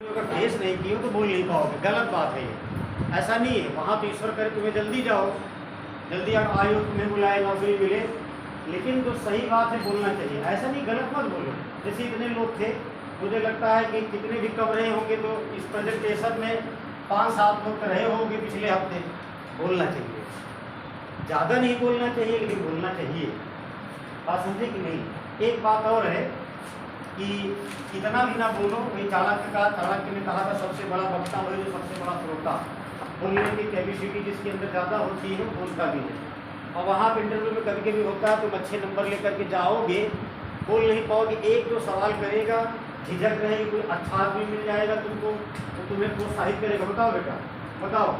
अगर फेस नहीं की हो तो बोल नहीं पाओगे, गलत बात है ये। ऐसा नहीं है, वहाँ तो ईश्वर करे तुम्हें जल्दी जाओ, जल्दी आयु तुम्हें बुलाए, नौकरी मिले, लेकिन जो सही बात है बोलना चाहिए। ऐसा नहीं गलत मत बोलो। जैसे इतने लोग थे, मुझे लगता है कि कितने भी कम रहे होंगे तो इस प्रेजेंटेशन में 5-7 लोग रहे होंगे पिछले हफ्ते। बोलना चाहिए, ज़्यादा नहीं बोलना चाहिए लेकिन बोलना चाहिए। बात समझे कि नहीं। एक बात और है कि इतना भी ना बोलो। वही चाणक्य ने कहा था सबसे बड़ा वक्ता वही जो सबसे बड़ा श्रोता। बोलने की कैपेसिटी जिसके अंदर ज़्यादा होती है बोलता भी है। और वहाँ पर इंटरव्यू में कभी कभी होता है तुम अच्छे नंबर लेकर के जाओगे, बोल नहीं पाओगे। एक जो सवाल करेगा, झिझक रहेगी, कोई अच्छा आदमी मिल जाएगा तुमको तो तुम्हें प्रोत्साहित करेगा, बताओ बेटा बताओ।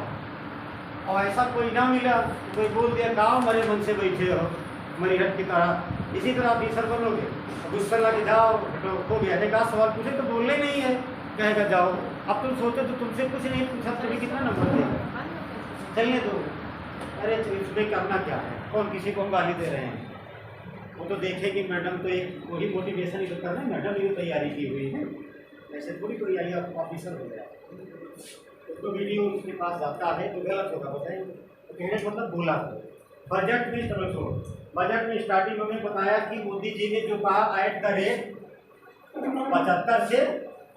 और ऐसा कोई ना मिला तो कोई बोल दिया गाँव मरे मन से बैठे हो मरीहट की तरह, इसी तरह आप टीचर बनोगे। गुस्सा लगे जाओ हो गया, एक आध सवाल पूछे तो बोलना ही नहीं है, कहेगा जाओ। अब तुम सोचो तो तुमसे कुछ नहीं पूछा तुम्हें कितना नंबर देगा, चलिए दो। अरे तो इसमें करना क्या है, कौन किसी को हम गाली दे रहे हैं। वो तो देखे कि मैडम तो एक वही मोटिवेशन ही तो कर रहे हैं, मैडम ये तैयारी की हुई है, ऐसे पूरी कोई आई ऑफिसर हो गया तो वीडियो उसके पास जाता है तो गलत होगा बताइए। तो कहने का मतलब बोला। बजट में चलो छोड़ो, बजट में स्टार्टिंग में बताया कि मोदी जी ने जो कहा @75 से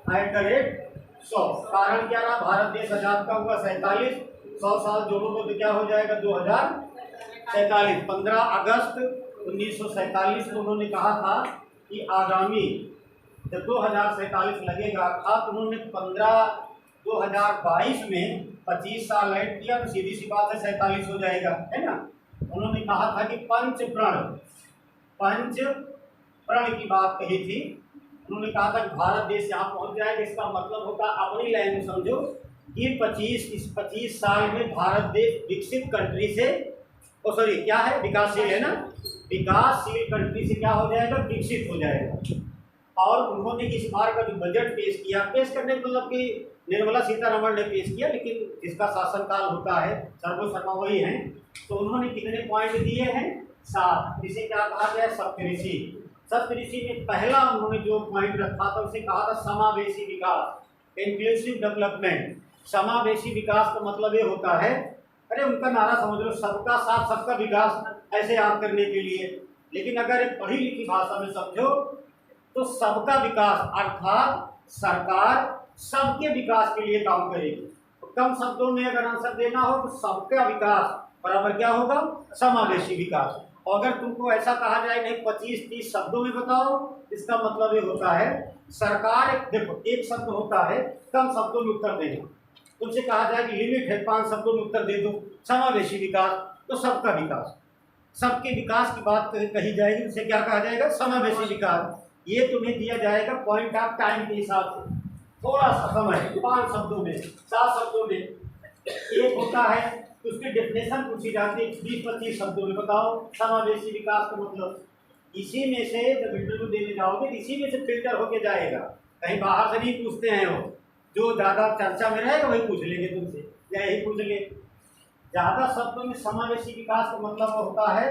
@100। कारण क्या रहा, भारत देश आजाद का हुआ 47, 100 साल जोड़ोगे तो क्या हो जाएगा 2047। 15 अगस्त 1947 को उन्होंने कहा था कि आगामी जब 2047 लगेगा था तो उन्होंने 2022 में 25 साल ऐड किया तो सीधी सी बात है 47 हो जाएगा, है ना। उन्होंने कहा था कि पंच प्रण की बात कही थी। उन्होंने कहा था कि भारत देश यहाँ पहुँच जाएगा, इसका मतलब होता अपनी लाइन में समझो कि 25 साल में भारत देश विकसित कंट्री से क्या है विकासशील, है ना, विकासशील कंट्री से क्या हो जाएगा विकसित हो जाएगा। और उन्होंने इस बार का जो बजट पेश करने मतलब कि निर्मला सीतारमण ने पेश किया, लेकिन जिसका शासनकाल होता है सर्वोपरि वही है। तो उन्होंने कितने पॉइंट दिए हैं 7, जिसे क्या कहा गया सप्तऋषि। सप्तऋषि में पहला उन्होंने जो पॉइंट रखा था उसे कहा था समावेशी विकास, इंक्लूसिव डेवलपमेंट। समावेशी विकास का मतलब ये होता है, अरे उनका नारा समझ लो, सबका साथ सबका विकास, ऐसे याद करने के लिए। लेकिन अगर एक पढ़ी लिखी भाषा में समझो तो सबका विकास अर्थात सरकार सबके विकास के लिए काम करेगी। तो कम शब्दों में अगर आंसर देना हो तो सबका विकास बराबर क्या होगा समावेशी विकास। और अगर तुमको ऐसा कहा जाए नहीं 25-30 शब्दों में बताओ, इसका मतलब ये होता है सरकार देखो एक शब्द होता है कम शब्दों में उत्तर देना, तुमसे कहा जाए कि लिमिट है 5 शब्दों में उत्तर दे दो, समावेशी विकास तो सबका विकास, सबके विकास की बात कही जाएगी, उसे क्या कहा जाएगा समावेशी विकास। ये तुम्हें दिया जाएगा पॉइंट ऑफ टाइम के हिसाब से, थोड़ा सा समय 5 शब्दों में 7 शब्दों में एक होता है, उसकी डेफिनेशन पूछी जाती है 20-25 शब्दों में बताओ समावेशी विकास का मतलब। इसी में से जब इंटरव्यू देने जाओगे इसी में से फिल्टर होके जाएगा, कहीं बाहर से नहीं पूछते हैं, वो जो ज़्यादा चर्चा में रहेगा वही पूछ लेंगे तुमसे, या यही पूछ लेंगे। ज़्यादा शब्दों में समावेशी विकास का मतलब होता है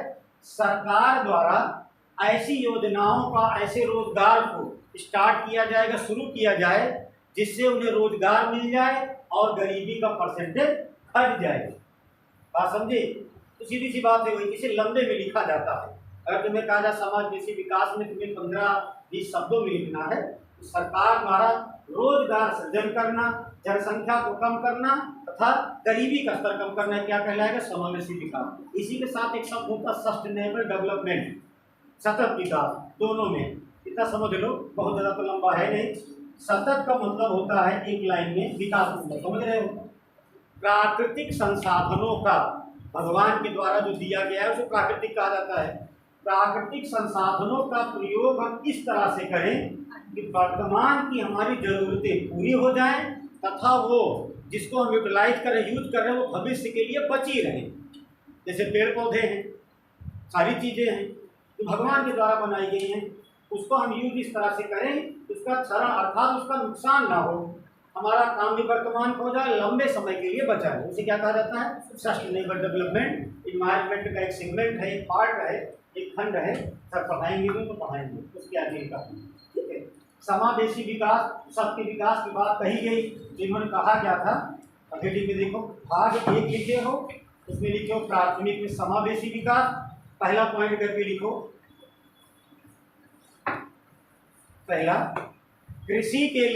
सरकार द्वारा ऐसी योजनाओं का, ऐसे रोजगार को स्टार्ट किया जाएगा, शुरू किया जाए जिससे उन्हें रोजगार मिल जाए और गरीबी का परसेंटेज घट जाए। बात समझे। तो सीधी सी बात है वही, इसे लंबे में लिखा जाता है। अगर तुम्हें कहा जाए समावेशी विकास में तुम्हें 15-20 शब्दों में लिखना है तो सरकार द्वारा रोजगार सृजन करना, जनसंख्या को कम करना तथा गरीबी का स्तर कम करना क्या कहलाएगा समावेशी विकास। इसी के साथ एक शब्द होता है सस्टेनेबल डेवलपमेंट, सतत विकास, दोनों में इतना समझ लो, बहुत ज़्यादा तो लंबा है नहीं। सतत का मतलब होता है एक लाइन में विकास, समझ रहे हो। प्राकृतिक संसाधनों का भगवान के द्वारा जो दिया गया है उसे प्राकृतिक कहा जाता है। प्राकृतिक संसाधनों का प्रयोग हम इस तरह से करें कि वर्तमान की हमारी जरूरतें पूरी हो जाएं तथा वो जिसको हम यूटिलाइज कर रहे यूज कर रहे हैं वो भविष्य के लिए बची रहें। जैसे पेड़ पौधे हैं, सारी चीज़ें हैं तो भगवान के द्वारा बनाई गई हैं, उसको हम यूज इस तरह से करें उसका क्षरण अर्थात उसका नुकसान ना हो, हमारा काम भी वर्तमान को हो जाए, लंबे समय के लिए बचा है, उसे क्या कहा जाता है सस्टेनेबल डेवलपमेंट। इन्वायरमेंट का एक सेगमेंट है, एक पार्ट है, एक खंड है, सर पढ़ाएंगे तो पढ़ाएंगे उसके आगे का, ठीक है। समावेशी विकास, सबके विकास की बात कही गई। तो इन्होंने कहा क्या था, हेडिंग में देखो, भाग 1 लिखे हो, उसमें लिखो प्राथमिक में समावेशी विकास, पहला पॉइंट करके लिखो। पहला, कृषि के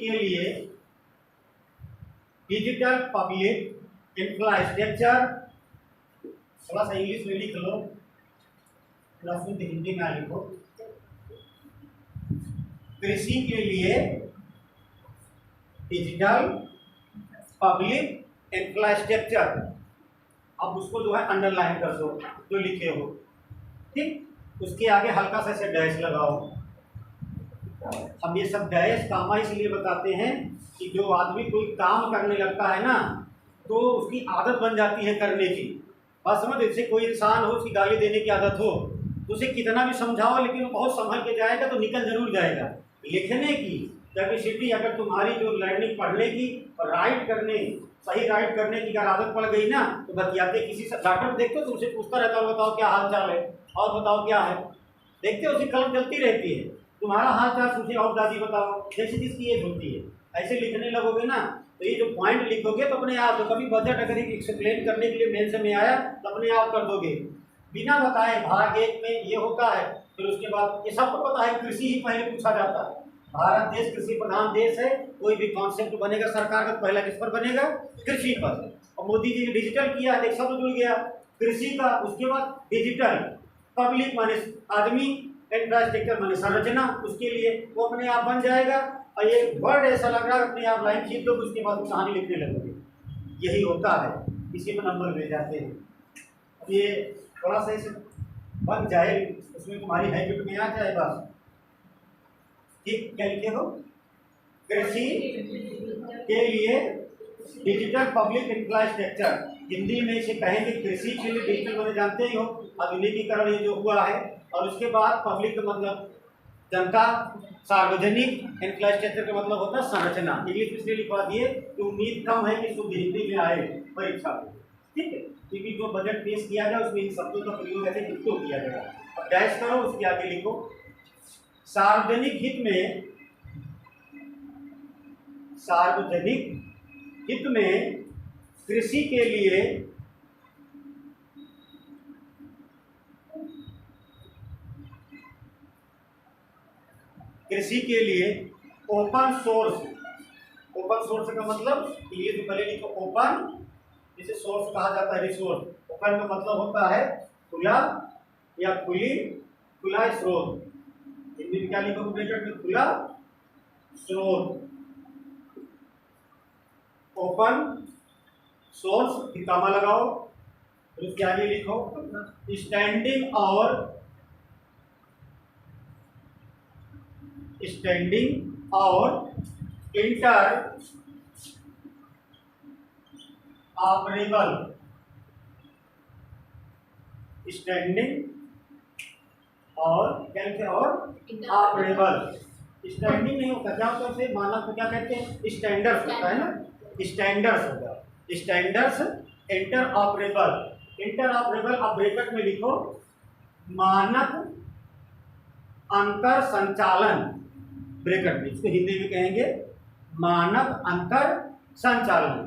लिए डिजिटल पब्लिक इंफ्रास्ट्रक्चर, थोड़ा सा इंग्लिश में लिख लो, थोड़ा शुद्ध हिंदी में लिखो। कृषि के लिए डिजिटल पब्लिक इंफ्रास्ट्रक्चर, अब उसको जो है अंडरलाइन कर दो जो लिखे हो, ठीक। उसके आगे हल्का सा ऐसे डैश लगाओ। अब ये सब डैश कामा इसलिए बताते हैं कि जो आदमी कोई काम करने लगता है ना, तो उसकी आदत बन जाती है करने की। बस समझ, जैसे कोई इंसान हो, उसकी गाली देने की आदत हो, तो उसे कितना भी समझाओ लेकिन वो बहुत संभल के जाएगा तो निकल जरूर जाएगा। लिखने की कैपेसिटी, अगर तुम्हारी जो लर्निंग पढ़ने की और राइट करने, सही राइट करने की अगर आदत पड़ गई ना, तो बतियाते किसी से डॉक्टर देखते हो तो उसे पूछता रहता हो, बताओ क्या हाल चाल है, और बताओ क्या है, देखते हो उसकी कलम चलती रहती है। तुम्हारा हाल चाल पूछे और दादी बताओ, जैसे जिसकी एज होती है। ऐसे लिखने लगोगे ना, तो ये जो पॉइंट लिखोगे तो अपने आप, तो कभी बजट अगर एक्सप्लेन करने के लिए मेंस में आया तो अपने आप कर दोगे बिना बताए। भाग 1 में ये होता है, फिर उसके बाद ये सबको पता है, कृषि ही पहले पूछा जाता है। भारत देश कृषि प्रधान देश है, कोई भी कॉन्सेप्ट बनेगा सरकार का तो पहला किस पर बनेगा, कृषि पर। और मोदी जी ने डिजिटल किया है, एक शब्द जुड़ गया कृषि का। उसके बाद डिजिटल पब्लिक माने आदमी, इंफ्रास्ट्रक्चर माने संरचना, उसके लिए वो अपने आप बन जाएगा। और ये वर्ड ऐसा लग रहा है अपने आप लाइन खींच दो, उसके बाद कहानी लिखने लगोगे। यही होता है, इसी में नंबर ले जाते हैं। अब ये थोड़ा सा इसे बन जाए, उसमें तुम्हारी हैबिट में आ जाए बस, ठीक। क्या लिखे हो, कृषि के लिए डिजिटल पब्लिक इंफ्रास्ट्रक्चर, हिंदी में इसे कहेंगे कृषि के लिए डिजिटल, मैंने जानते ही हो आधुनिकीकरण ये जो हुआ है। और उसके बाद पब्लिक का मतलब जनता, सार्वजनिक, इंफ्रास्ट्रक्चर का मतलब होता है संरचना। इंग्लिश इसलिए लिखवा दिए कि उम्मीद कम है कि शुद्ध हिंदी में आए परीक्षा में, ठीक है, क्योंकि जो बजट पेश किया जाए उसमें इन शब्दों का प्रयोग ऐसे डिक्टो किया जाएगा। अब डैश करो, उसके आगे लिखो सार्वजनिक हित में, सार्वजनिक हित में कृषि के लिए ओपन सोर्स, ओपन सोर्स का मतलब ये जो पहले लिखो ओपन, जिसे सोर्स कहा जाता है रिसोर्स। ओपन का मतलब होता है खुला या खुला स्रोत। हिंदी में क्या लिखो ब्रैकेट में, खुला स्रोत। ओपन सोर्स कामा लगाओ, फिर उसके आगे लिखो स्टैंडिंग और इंटर ऑपरेबल, स्टैंडिंग और क्या लिखे, और ऑपरेबल। स्टैंडिंग नहीं होता, क्या होता है मानक को क्या कहते हैं, स्टैंडर्ड्स होता है ना, स्टैंडर्ड्स होगा, स्टैंडर्ड्स इंटर ऑपरेबल। अब ब्रैकेट में लिखो मानक अंतर संचालन, ब्रैकेट में, इसको हिंदी में कहेंगे मानक अंतर संचालन,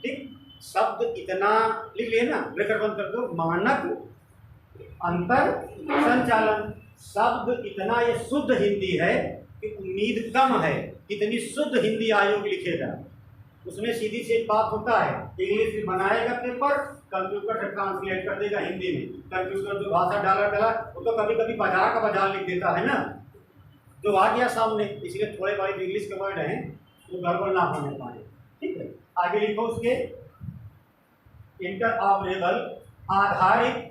ठीक। शब्द इतना लिख लिए ना, ब्रैकेट बंद कर दो, मानक अंतर संचालन। शब्द इतना ये शुद्ध हिंदी है कि उम्मीद कम है कितनी शुद्ध हिंदी आयोग लिखेगा। उसमें सीधी सी बात होता है, इंग्लिश में बनाएगा पेपर, कंप्यूटर से ट्रांसलेट कर देगा हिंदी में। कंप्यूटर जो भाषा डाला वो तो कभी कभी बाजार का बाजार लिख देता है ना, जो आ गया सामने। इसलिए थोड़े बड़े इंग्लिश के वर्ड हैं वो गड़बड़ ना होने पाए, ठीक है। आगे लिखो उसके इंटरऑपरेबल आधारित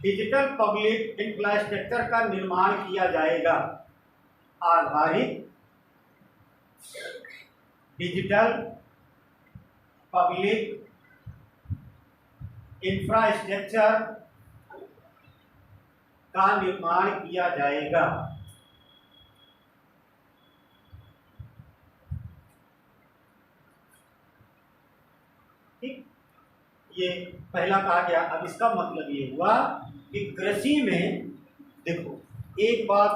डिजिटल पब्लिक इंफ्रास्ट्रक्चर का निर्माण किया जाएगा। आधारित डिजिटल पब्लिक इंफ्रास्ट्रक्चर का निर्माण किया जाएगा। ठीक, ये पहला कहा गया। अब इसका मतलब ये हुआ कि कृषि में देखो, एक बात,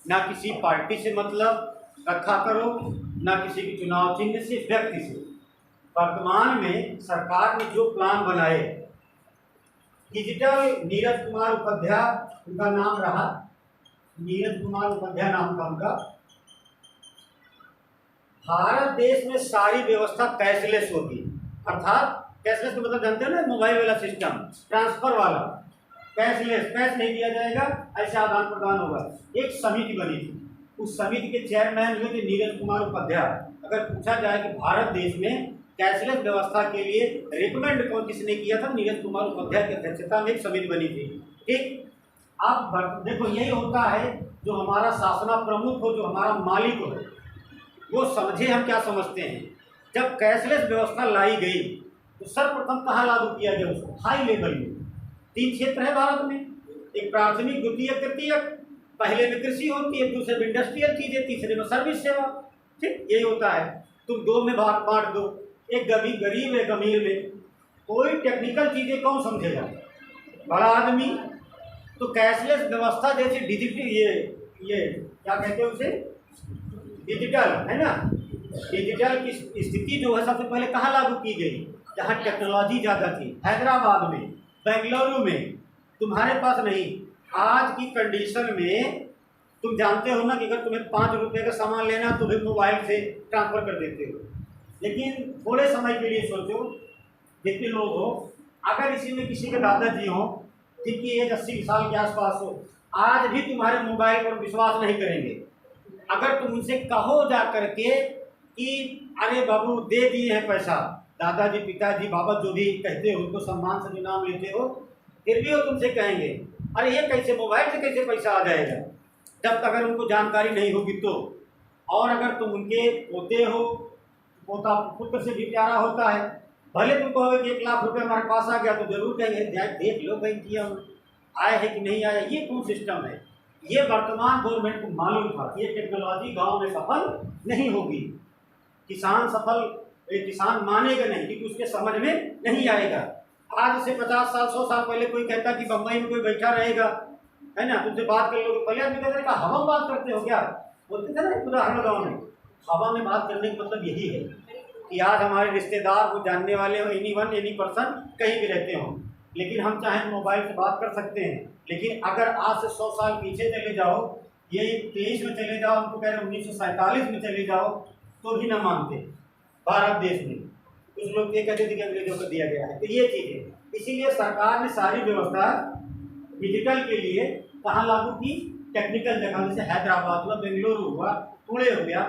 ना किसी पार्टी से मतलब रखा करो, ना किसी के चुनाव चिन्ह से, व्यक्ति से। वर्तमान में सरकार ने जो प्लान बनाए, डिजिटल, नीरज कुमार उपाध्याय उनका नाम रहा, नीरज कुमार उपाध्याय नाम था उनका। भारत देश में सारी व्यवस्था कैशलेस होगी, अर्थात कैशलेस का मतलब जानते हो ना, मोबाइल वाला सिस्टम, ट्रांसफर वाला, कैशलेस, कैश नहीं दिया जाएगा, ऐसे आदान प्रदान होगा। एक समिति बनी थी, उस समिति के चेयरमैन हुए थे नीरज कुमार उपाध्याय। अगर पूछा जाए कि भारत देश में कैशलेस व्यवस्था के लिए रिकमेंड कौन किसने किया था, नीरज कुमार उपाध्याय की अध्यक्षता में एक समिति बनी थी। ठीक, अब देखो, यही होता है जो हमारा शासना प्रमुख हो, जो हमारा मालिक हो, वो समझे हम क्या समझते हैं। जब कैशलेस व्यवस्था लाई गई तो सर्वप्रथम कहाँ लागू किया गया उसको, हाई लेवल में। 3 क्षेत्र है भारत में, एक प्राथमिक, द्वितीयक, तृतीयक। पहले में कृषि होती है, दूसरे में इंडस्ट्रियल चीजें, तीसरे में सर्विस सेवा। ठीक, यही होता है। तुम 2 में बांट दो, एक गरीब एक अमीर में। कोई टेक्निकल चीजें कौन समझेगा, बड़ा आदमी। तो कैशलेस व्यवस्था जैसे डिजिटल, ये क्या कहते हैं उसे, डिजिटल है ना, डिजिटल की स्थिति जो है सबसे पहले कहाँ लागू की गई, जहाँ टेक्नोलॉजी ज़्यादा थी, हैदराबाद में, बेंगलुरु में। तुम्हारे पास नहीं। आज की कंडीशन में तुम जानते हो ना कि अगर तुम्हें 5 रुपये का सामान लेना तो भी मोबाइल से ट्रांसफ़र कर देते हो। लेकिन थोड़े समय के लिए सोचो, जितने लोग हो, अगर इसी में किसी के दादाजी हो जिनकी एज 80 साल के आसपास हो, आज भी तुम्हारे मोबाइल पर विश्वास नहीं करेंगे। अगर तुम उनसे कहो जा करके कि अरे बाबू दे दिए हैं पैसा, दादाजी, पिताजी, बाबा जो भी कहते हो, उनको सम्मान से जो नाम लेते हो, फिर भी वो तुमसे कहेंगे अरे ये कैसे, मोबाइल से कैसे पैसा आ जाएगा, जब तक अगर उनको जानकारी नहीं होगी तो। और अगर तुम उनके पोते हो, पोता पुत्र से भी प्यारा होता है, भले तुम कहोगे कि 1 लाख रुपये हमारे पास आ गया, तो जरूर कहेंगे देख लो बैंक किया आए है कि नहीं आया। ये कौन सिस्टम है, ये वर्तमान गवर्नमेंट को मालूम था कि ये टेक्नोलॉजी गांव में सफल नहीं होगी। किसान किसान मानेगा नहीं, क्योंकि उसके समझ में नहीं आएगा। आज से 50 साल 100 साल पहले कोई कहता कि बम्बई में कोई बैठा रहेगा, है ना, तुमसे बात कर लोगे, पहले आदमी कहते हैं हवा में बात करते हो क्या, बोलते थे ना उदाहरण गाँव में। हवा में बात करने का मतलब यही है कि आज हमारे रिश्तेदार वो जानने वाले हो, एनी पर्सन कहीं भी रहते हो, लेकिन हम चाहें मोबाइल से बात कर सकते हैं। लेकिन अगर आज से 100 साल पीछे चले जाओ, ये 23 में चले जाओ, हमको कह रहे 1947 में चले जाओ, तो भी ना मानते भारत देश में। कुछ लोग ये कहते थे कि अंग्रेजों को दिया गया है। तो ये चीज़ है, इसीलिए सरकार ने सारी व्यवस्था डिजिटल के लिए कहाँ लागू की, टेक्निकल जगह, जैसे हैदराबाद हुआ, बेंगलुरु हुआ, पुणे हो गया।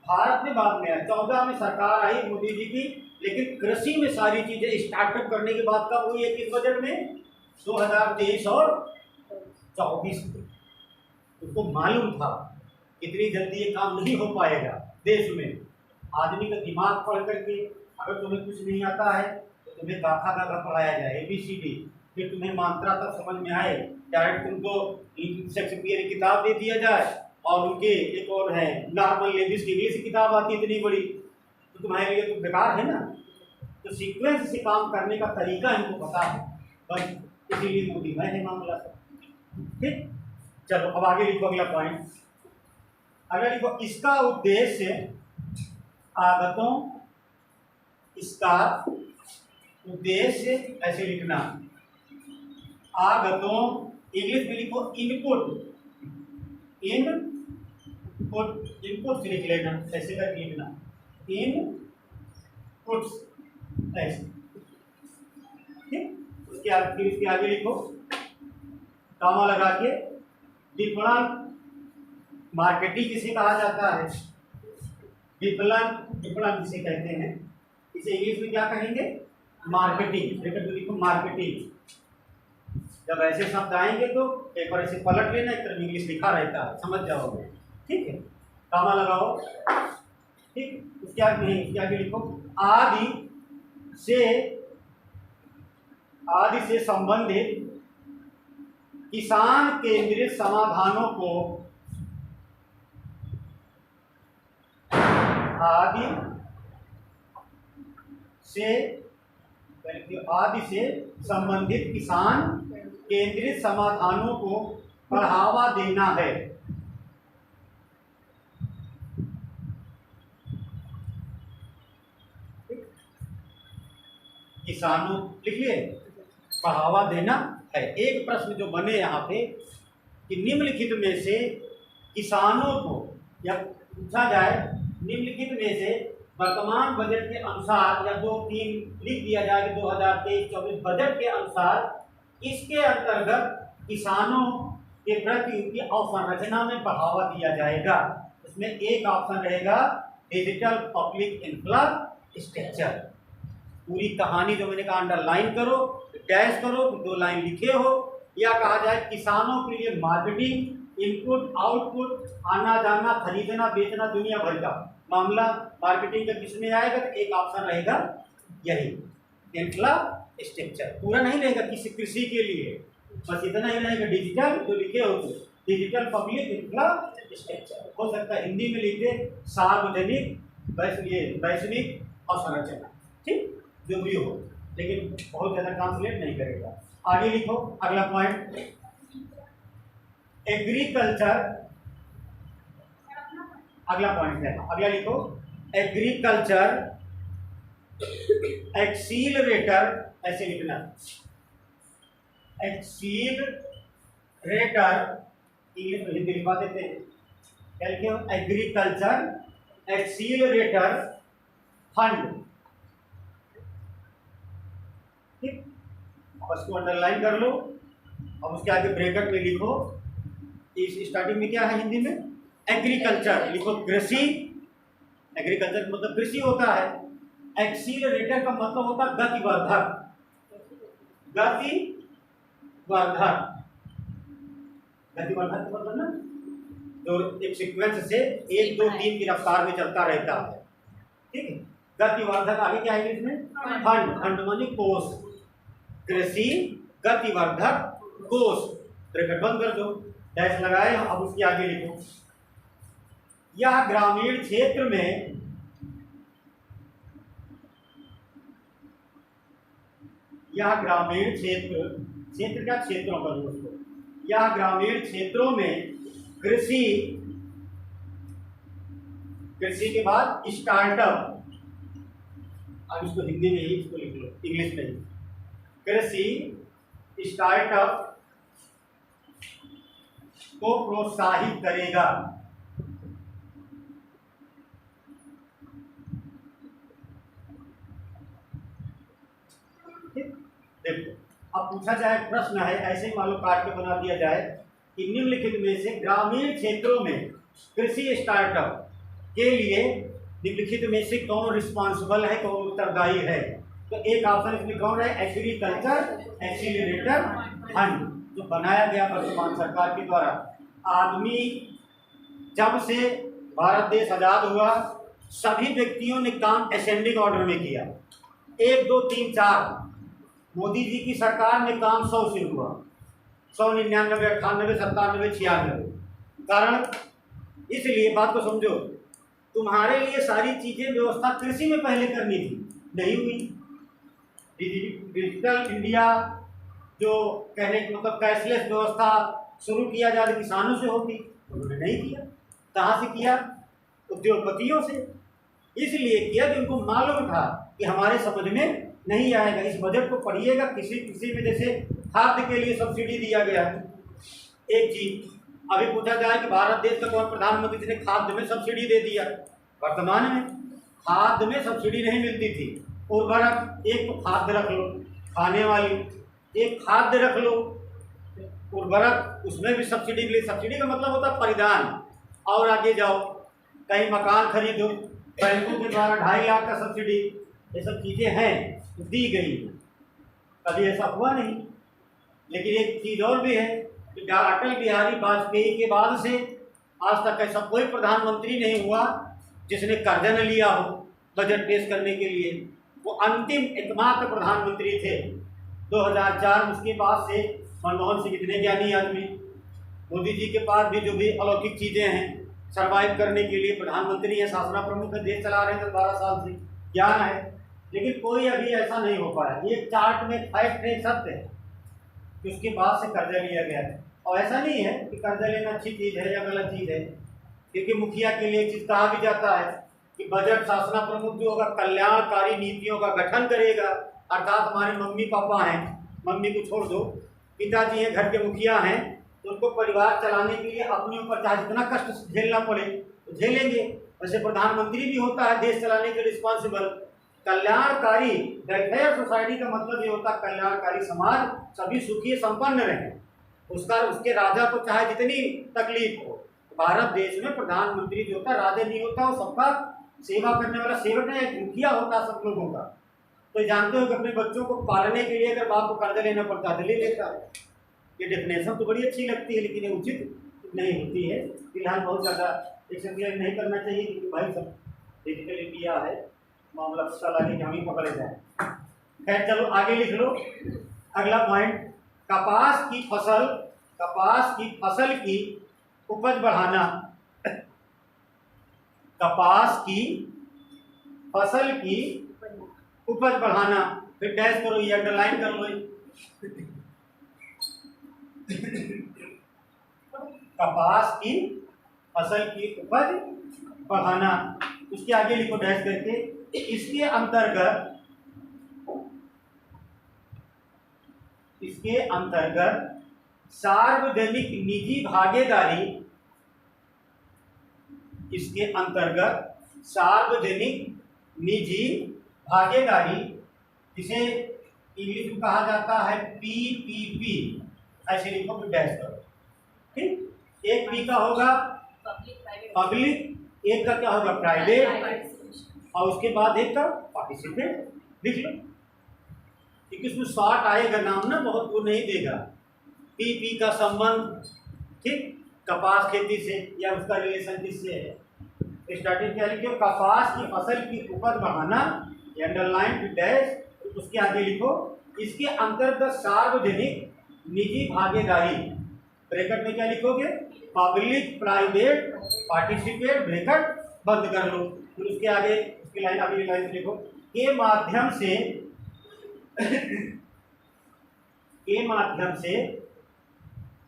भारत में बाद में 14 में सरकार आई मोदी जी की, लेकिन कृषि में सारी चीज़ें स्टार्टअप करने की बात कब हुई है, किस बजट में, 2023 और 24 में। उसको मालूम था इतनी जल्दी ये काम नहीं हो पाएगा देश में। आदमी का दिमाग पढ़ करके, अगर तुम्हें कुछ नहीं आता है तो तुम्हें गाथा गाथा पढ़ाया जाए, ABCD, फिर तुम्हें मात्रा तक समझ में आए, डायरेक्ट तुमको शेक्सपियर की किताब दे दिया जाए, और उनके एक और है नॉर्मल लेविस की इंग्लिश की किताब आती है इतनी बड़ी, तो तुम्हारे लिए तो बेकार है ना। तो सीक्वेंस से काम करने का तरीका इनको पता है, बस इसीलिए मोदी भाई है मामला सब। ठीक, चलो अब आगे लिखो अगला पॉइंट। अगर लिखो, इसका उद्देश्य आगतों, इसका उद्देश्य ऐसे लिखना, आगतों, इंग्लिश में लिखो इनपुट, इनपुट से लिख लेना, ऐसे करके लिखना, इनपुट्स ऐसे। ठीक, उसके आगे लिखो कामा लगा के, विपणन, मार्केटिंग जिसे कहा जाता है, विपणन जिसे कहते हैं, इसे इंग्लिश में क्या कहेंगे, मार्केटिंग। लिखो मार्केटिंग। जब ऐसे शब्द आएंगे तो एक बार ऐसे पलट लेना, एक तरफ इंग्लिश लिखा रहता है, समझ जाओगे। ठीक है, कामा लगाओ। ठीक, उसके आगे लिखो आदि से संबंधित किसान केंद्रित समाधानों को, आदि से संबंधित किसान केंद्रित समाधानों को बढ़ावा देना है। किसानों, लिखिए, बढ़ावा देना है। एक प्रश्न जो बने यहाँ पे कि निम्नलिखित में से किसानों को, या पूछा जाए निम्नलिखित में से वर्तमान बजट के अनुसार, या 2-3 लिख दिया जाए कि 2023-24 बजट के अनुसार इसके अंतर्गत किसानों के प्रति उनकी अवसंरचना में बढ़ावा दिया जाएगा। इसमें एक ऑप्शन रहेगा डिजिटल पब्लिक इंफ्रास्ट्रक्चर। पूरी कहानी जो मैंने कहा अंडरलाइन करो, डैश करो, 2 लाइन लिखे हो, या कहा जाए किसानों के लिए मार्केटिंग, इनपुट, आउटपुट, आना जाना, खरीदना, बेचना, दुनिया भर का मामला मार्केटिंग का किसमें आएगा, तो एक ऑप्शन रहेगा यही इंफ्रास्ट्रक्चर। पूरा नहीं रहेगा किसी कृषि के लिए, बस इतना ही रहेगा डिजिटल, जो लिखे हो तो डिजिटल पब्लिक इंफ्रास्ट्रक्चर। हो सकता है हिंदी में लिख दे सार्वजनिक वैश्विक अवसंरचना, ठीक, जो भी हो, लेकिन बहुत ज़्यादा ट्रांसलेट नहीं करेगा। आगे लिखो अगला पॉइंट, एग्रीकल्चर। अगला पॉइंट है, अगला लिखो, एग्रीकल्चर एक्सीलरेटर, ऐसे लिखना, एक्सीलरेटर, इंग्लिश में हिंदी लिखवा देते हैं, क्या लिखे हो, एग्रीकल्चर एक्सीलरेटर फंड, ठीक। अब उसको अंडरलाइन कर लो, अब उसके आगे ब्रैकेट में लिखो, इस स्टार्टिंग में क्या है हिंदी में, एग्रीकल्चर लिखो, कृषि, एग्रीकल्चर मतलब कृषि होता है, एक्सीलरेटर का मतलब होता है गतिवर्धक, गतिवर्धक, गतिवर्धक का मतलब ना जो एक सीक्वेंस से 1, 2, 3 की रफ्तार में चलता रहता है, ठीक है। गतिवर्धक आगे क्या है इसमें, फंड, फंड माने कोष, कृषि गतिवर्धक कोष, ब्रैकेट बंद कर दो, डैश लगाए। अब उसके आगे लिखो, यह ग्रामीण क्षेत्र में, यह ग्रामीण क्षेत्र, क्षेत्र क्या, क्षेत्रों का दोस्तों, यह ग्रामीण क्षेत्रों में कृषि, कृषि के बाद स्टार्टअप, अब इसको हिंदी में ही इसको लिख लो, इंग्लिश में ही, कृषि स्टार्टअप को प्रोत्साहित करेगा। देखो, अब पूछा जाए, प्रश्न है ऐसे ही मान लो काट के बना दिया जाए कि निम्नलिखित में से ग्रामीण क्षेत्रों में कृषि स्टार्टअप के लिए निम्नलिखित में से कौन रिस्पॉन्सिबल है, कौन उत्तरदायी है, तो एक ऑप्शन इसमें कौन है, एग्रीकल्चर एक्सीलरेटर फंड, जो बनाया गया वर्तमान सरकार के द्वारा। आदमी जब से भारत देश आजाद हुआ, सभी व्यक्तियों ने काम असेंडिंग ऑर्डर में किया, 1, 2, 3, 4। मोदी जी की सरकार में काम 100 से हुआ, 100, 99, 98, 97, 96। कारण इसलिए, बात को समझो, तुम्हारे लिए सारी चीजें व्यवस्था कृषि में पहले करनी थी, नहीं हुई। डिजिटल इंडिया जो कहने का मतलब कैशलेस व्यवस्था शुरू किया जा रही किसानों से होती, उन्होंने नहीं किया। कहाँ से किया, उद्योगपतियों से, इसलिए किया कि उनको मालूम था कि हमारे समझ में नहीं आएगा। इस बजट को पढ़िएगा, किसी में जैसे खाद्य के लिए सब्सिडी दिया गया है, एक चीज। अभी पूछा जाए कि भारत देश का कौन प्रधानमंत्री जिसने खाद्य में सब्सिडी दे दिया, वर्तमान में खाद्य में सब्सिडी नहीं मिलती थी। उर्वरक, एक तो खाद्य रख लो खाने वाली, एक खाद्य रख लो उर्वरक, उसमें भी सब्सिडी मिली। सब्सिडी का मतलब होता है परिधान। और आगे जाओ, कहीं मकान खरीदो, बैंकों के द्वारा 2.5 लाख का सब्सिडी, ये सब चीज़ें हैं दी गई, कभी ऐसा हुआ नहीं। लेकिन एक चीज़ और भी है कि अटल बिहारी वाजपेयी के बाद से आज तक ऐसा कोई प्रधानमंत्री नहीं हुआ जिसने कर्जा न लिया हो बजट पेश करने के लिए। वो अंतिम एकमात्र प्रधानमंत्री थे 2004। उसके बाद से मनमोहन सिंह, इतने ज्ञानी आदमी, मोदी जी के पास भी जो भी अलौकिक चीज़ें हैं सर्वाइव करने के लिए, प्रधानमंत्री है, शासना प्रमुख है, देश चला रहे हैं 12 साल से, ज्ञान है, लेकिन कोई अभी ऐसा नहीं हो पाया। ये चार्ट में फैक्ट है, सत्य है कि उसके बाद से कर्जा लिया गया है। और ऐसा नहीं है कि कर्जा लेना अच्छी चीज़ है या गलत चीज़ है, क्योंकि मुखिया के लिए एक चीज़ कहा भी जाता है कि बजट शासना प्रमुख जो होगा कल्याणकारी नीतियों का गठन करेगा। अर्थात हमारे मम्मी पापा हैं, मम्मी को छोड़ दो, पिताजी हैं, घर के मुखिया हैं, तो उनको परिवार चलाने के लिए अपने ऊपर चाहे जितना कष्ट झेलना पड़े तो झेलेंगे। वैसे प्रधानमंत्री भी होता है देश चलाने के रिस्पॉन्सिबल। कल्याणकारी वेलफेयर सोसाइटी का मतलब ये होता है कल्याणकारी समाज, सभी सुखी संपन्न रहें, उसका उसके राजा को चाहे जितनी तकलीफ हो। भारत देश में प्रधानमंत्री जो होता है राजा नहीं होता, वो सबका सेवा करने वाला सेवक है, एक मुखिया होता सब लोगों का। तो जानते हो कि अपने बच्चों को पालने के लिए अगर बाप को कर्जा लेना पड़ता है तो ले लेता है। ये डेफिनेशन तो बड़ी अच्छी लगती है लेकिन ये उचित नहीं होती है। फिलहाल बहुत ज़्यादा एक्सप्लेन नहीं करना चाहिए क्योंकि भाई सब डिजिटल इंडिया है, मामला पता लगे कि हम ही पकड़े जाए। खैर चलो आगे लिख लो। अगला पॉइंट, कपास की फसल की उपज बढ़ाना। कपास की फसल की उपज बढ़ाना, फिर डैश करो, ये अंडरलाइन कर लो। कपास की फसल की उपज बढ़ाना, उसके आगे लिखो डैश करके। इसके अंतर्गत सार्वजनिक निजी भागीदारी, इसके अंतर्गत सार्वजनिक निजी भागीदारी, जिसे इंग्लिश में कहा जाता है पीपीपी, ऐसे लिखो फिर डैश करो। ठीक, एक पी का होगा पब्लिक, एक का क्या होगा प्राइवेट, और उसके बाद एक का पार्टिसिपेट। लिख लो क्योंकि इसमें शॉर्ट आएगा नाम ना, बहुत वो नहीं देगा। पी का संबंध, ठीक, कपास खेती से या उसका रिलेशन किससे है। स्टार्टिंग क्या लिखो, कपास की फसल की उपज बढ़ाना, अंडरलाइन टू डैश, उसके आगे लिखो इसके अंतर्गत सार्वजनिक निजी भागीदारी, ब्रैकेट में क्या लिखोगे पब्लिक प्राइवेट पार्टिसिपेट, ब्रैकेट बंद कर लो। फिर उसके आगे उसकी लाइन अगली लाइन लिखो के माध्यम से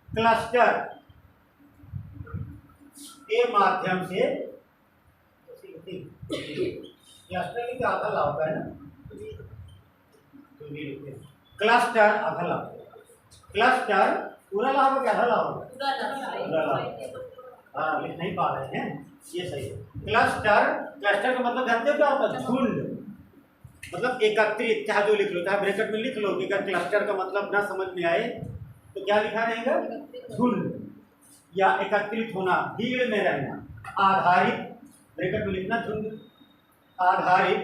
क्लस्टर, के माध्यम से क्लस्टर का आधा लाभ होता है ना, क्लस्टर आधा लाभ, क्लस्टर पूरा लाभ हो, क्या आधा लाभ होगा, पूरा लाभ। हाँ लिख नहीं पा रहे हैं, ये सही है। क्लस्टर का मतलब जानते हो क्या होता है, झुंड, मतलब एकत्रित, चाहे जो लिख लो, चाहे ब्रैकेट में लिख लो कि अगर क्लस्टर का मतलब ना समझ में आए तो क्या लिखा रहेगा, झुंड या एकत्रित होना, भीड़ में रहना, आधारित, ब्रैकेट में लिखना झुंड, आधारित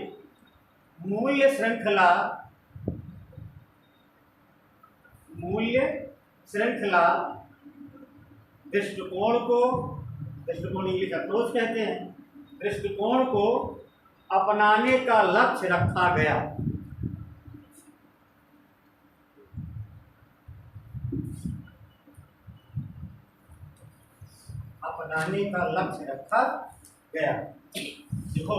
मूल्य श्रृंखला दृष्टिकोण इंग्लिश अप्रोच कहते हैं, दृष्टिकोण को अपनाने का लक्ष्य रखा गया। अपनाने का लक्ष्य रखा गया। देखो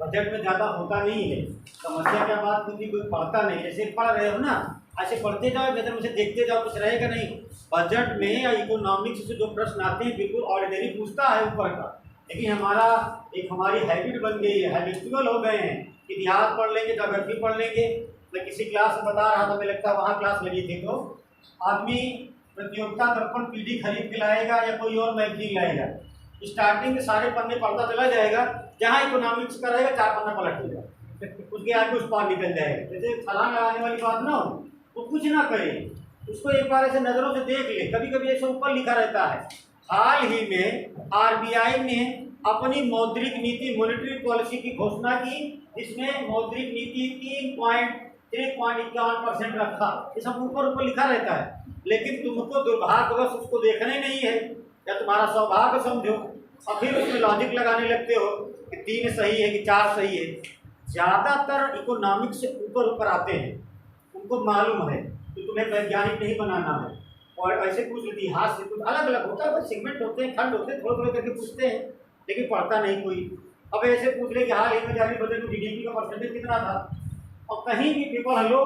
बजट में ज़्यादा होता नहीं है, समस्या क्या बात होती, कोई पढ़ता नहीं, जैसे पढ़ रहे हो ना ऐसे पढ़ते जाओ, बेहतर मुझे देखते जाओ, कुछ रहेगा नहीं। बजट में या इकोनॉमिक्स से जो प्रश्न आते हैं बिल्कुल ऑर्डिनरी पूछता है ऊपर का, लेकिन हमारी हैबिट बन गई है, हैबिचुअल हो गए हैं। इतिहास पढ़ लेंगे, ज्योग्राफी पढ़ लेंगे। मैं किसी क्लास में बता रहा था, मुझे लगता है वहाँ क्लास लगी थी, तो आदमी प्रतियोगिता दर्पण पीडी खरीद के लाएगा या कोई और मैगजीन लाएगा, स्टार्टिंग में सारे पन्ने पढ़ता चला जाएगा, जहाँ इकोनॉमिक्स का रहेगा 4 पन्ना पलट देगा, उसके आगे उस पार निकल जाएगा। जैसे छलांग लगाने वाली बात ना हो, तो कुछ ना करे, उसको एक बार ऐसे नज़रों से देख ले। कभी कभी ऐसे ऊपर लिखा रहता है, हाल ही में आरबीआई ने अपनी मौद्रिक नीति मॉनेटरी पॉलिसी की घोषणा की, जिसमें मौद्रिक नीति 3.51% रखा। ये सब ऊपर लिखा रहता है, लेकिन तुमको दुर्भाग्यवश उसको देखना ही नहीं है, या तुम्हारा सौभाग्य समझो, और फिर उसमें लॉजिक लगाने लगते हो कि 3 सही है कि 4 सही है। ज़्यादातर इकोनॉमिक्स से ऊपर आते हैं, उनको मालूम है कि तुम्हें वैज्ञानिक नहीं बनाना है, और ऐसे कुछ इतिहास से कुछ अलग अलग होता है, सेगमेंट होते हैं, खंड होते हैं, थोड़े थोड़े करके पूछते हैं, लेकिन पढ़ता नहीं कोई। अब ऐसे पूछ ले कि हाल ही में जारी बजट में जीडीपी का परसेंटेज कितना था, और कहीं भी पेपर हलो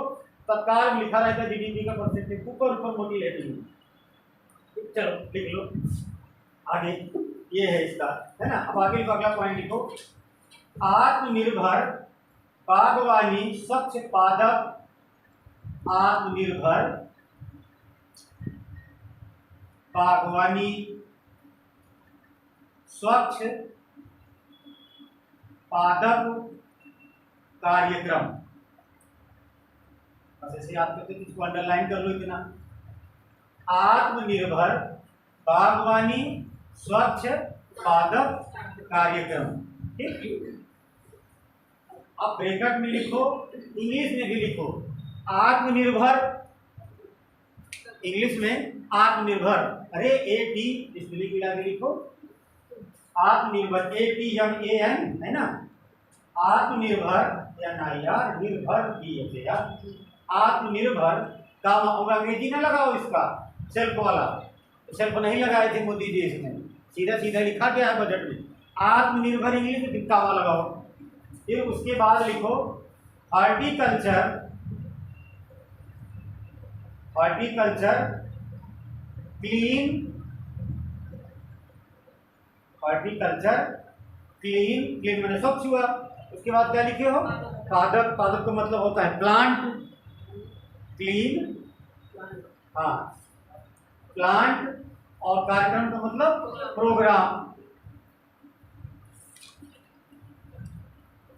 तत्काल लिखा रहता है जीडीपी का परसेंटेज, ऊपर मोटी लेती है। चलो लिख लो आगे, ये है इसका, है ना। अब आगे लिखो, अगला पॉइंट लिखो, आत्मनिर्भर बागवानी स्वच्छ पादप, आत्मनिर्भर बागवानी स्वच्छ पादप कार्यक्रम। बस ऐसे याद करते, इसको अंडरलाइन कर लो इतना, आत्मनिर्भर बागवानी स्वच्छ पादप कार्यक्रम, ठीक। अब ब्रैकेट में लिखो, इंग्लिश में भी लिखो, आत्मनिर्भर, इंग्लिश में आत्मनिर्भर, अरे AT स्पेलिंग मिला के लिखो, आत्मनिर्भर, ATMAN है ना, आत्मनिर्भर NIR, निर्भर DHAR, आत्मनिर्भर का अंग्रेजी ना लगाओ इसका, सेल्फ वाला, सेल्फ नहीं लगाए थे मोदी जी इसमें, सीधा सीधा लिखा गया है बजट में, आत्मनिर्भर इंग्लिश में दिखावा लगाओ। फिर उसके बाद लिखो horticulture, horticulture clean, horticulture clean, clean मैंने स्वच्छ हुआ। उसके बाद क्या लिखे हो, पादप, पादप का मतलब होता है प्लांट, क्लीन, हाँ प्लांट, और कार्यक्रम का मतलब प्रोग्राम,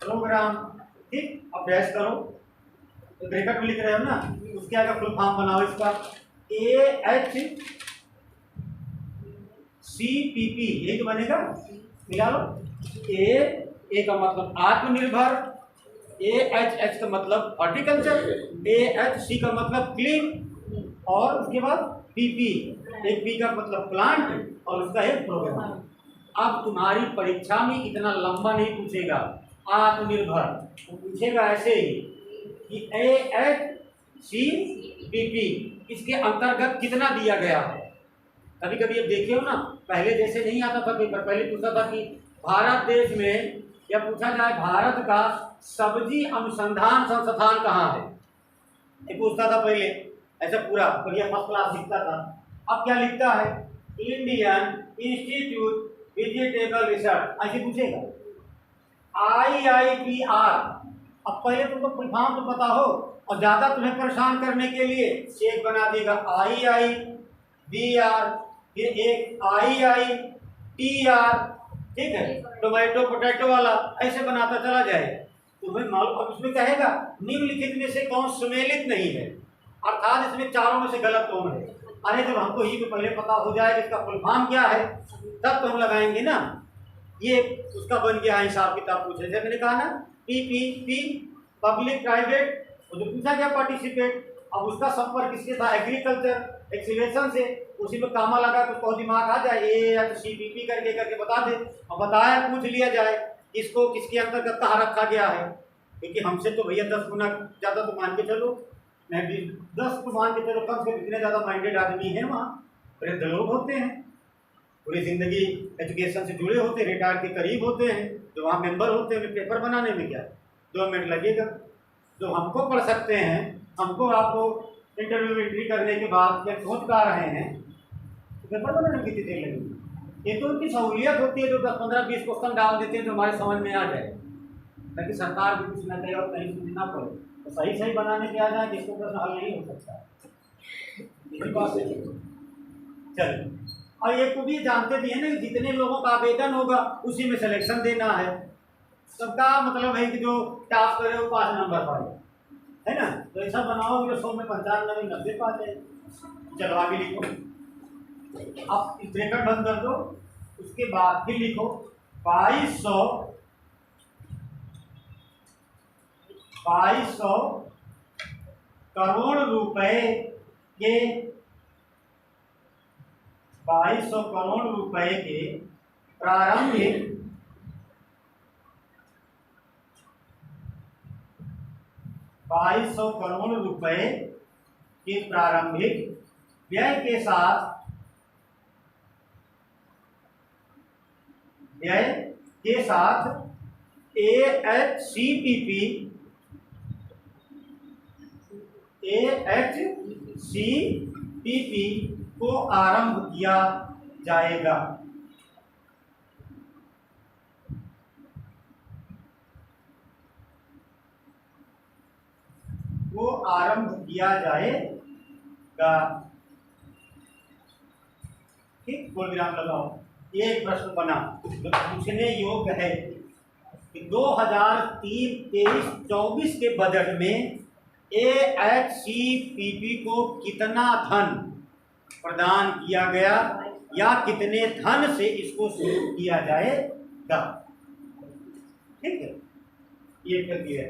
प्रोग्राम, ठीक। अभ्यास करो, तो ब्रैकेट में लिख रहे हो ना, उसके आगे फुल फॉर्म बनाओ इसका, AHCPP, ये तो बनेगा, मिला लो, ए का मतलब आत्मनिर्भर, AHH का मतलब हॉर्टिकल्चर, AHC का मतलब क्लीन, और उसके बाद PP, एक P का मतलब प्लांट, और उसका एक प्रोग्राम। अब तुम्हारी परीक्षा में इतना लंबा नहीं पूछेगा आत्मनिर्भर, वो पूछेगा ऐसे ही कि AHCPP इसके अंतर्गत कितना दिया गया है। कभी कभी अब देखे हो ना, पहले जैसे नहीं आता था पेपर, पहले पूछा था कि भारत देश में, या पूछा जाए भारत का सब्जी अनुसंधान संस्थान कहाँ है, ये पूछता था पहले, ऐसा पूरा बढ़िया फर्स्ट क्लास लिखता था। अब क्या लिखता है, इंडियन इंस्टीट्यूट वेजिटेबल रिसर्च, ऐसे पूछेगा, IIPR। अब पहले तुमको फुल फॉर्म तो पता हो, और ज्यादा तुम्हें परेशान करने के लिए एक बना देगा IIBR, फिर एक IITR, ठीक है, टोमेटो पोटैटो वाला, ऐसे बनाता चला जाए। तुम्हें मालूम, अब इसमें कहेगा निम्नलिखित में से कौन सुमेलित नहीं है, अर्थात इसमें चारों में से गलत कौन है। अरे जब हमको ही पहले पता हो जाए कि इसका फुल फॉर्म क्या है, तब तो हम लगाएंगे ना। ये उसका बन गया है हिसाब किताब पूछे, जैसे मैंने कहा ना, PPP पब्लिक प्राइवेट, वो जो पूछा गया पार्टिसिपेट। अब उसका संपर्क किसके था, एग्रीकल्चर एक्सीलेशन से, उसी में कामा लगा तो उसको दिमाग आ जाए, AHCPP करके करके बता दे, और बताया पूछ लिया जाए इसको किसके अंतर्गत कहाँ रखा गया है। क्योंकि हमसे तो भैया 10 गुना ज़्यादा तो मान के चलो, मैं भी 10 तो मान के चलो, कम से कितने ज़्यादा माइंडेड आदमी है वहाँ, वृद्ध लोग होते हैं, पूरी ज़िंदगी एजुकेशन से जुड़े होते हैं, रिटायर के करीब होते हैं, जो वहाँ मेंबर होते हैं, पेपर बनाने में क्या 2 मिनट लगेगा। जो हमको पढ़ सकते हैं, हमको आपको इंटरव्यू में एंट्री करने के बाद जब सोच पा रहे हैं, तो पेपर बनाने में कितनी देर लगेगी। ये तो उनकी सहूलियत होती है, जो 10, 15, 20 क्वेश्चन डाल देते हैं जो हमारे समझ में आ जाए, ताकि सरकार भी कुछ न कहे और कहीं सुननी ना पड़े, तो सही सही बनाने के आ जाए, जिसको प्रश्न हल नहीं हो सकता। चलिए, और ये को भी जानते भी है ना कि जितने लोगों का आवेदन होगा उसी में सिलेक्शन देना है। सबका मतलब है कि जो टास्क करे वो 5 नंबर पाए, है ना। तो ऐसा बनाओ कि 100 में 95 में 90 पा जाए। चलो आगे लिखो, अब इस ब्रैकेट बंद कर दो। उसके बाद फिर लिखो 2200 करोड़ रुपए के 2200 करोड़ रुपए के प्रारंभिक करोड़ रुपए के प्रारंभिक व्यय के साथ AHCPP को आरंभ किया जाएगा। को आरंभ किया जाएगा। ठीक, कोई विराम लगाओ। ये एक प्रश्न बना जो पूछने योग्य है कि 2023-24 के बजट में AHCPP को कितना धन प्रदान किया गया या कितने धन से इसको शुरू किया जाएगा। ठीक है, ये कर दिया।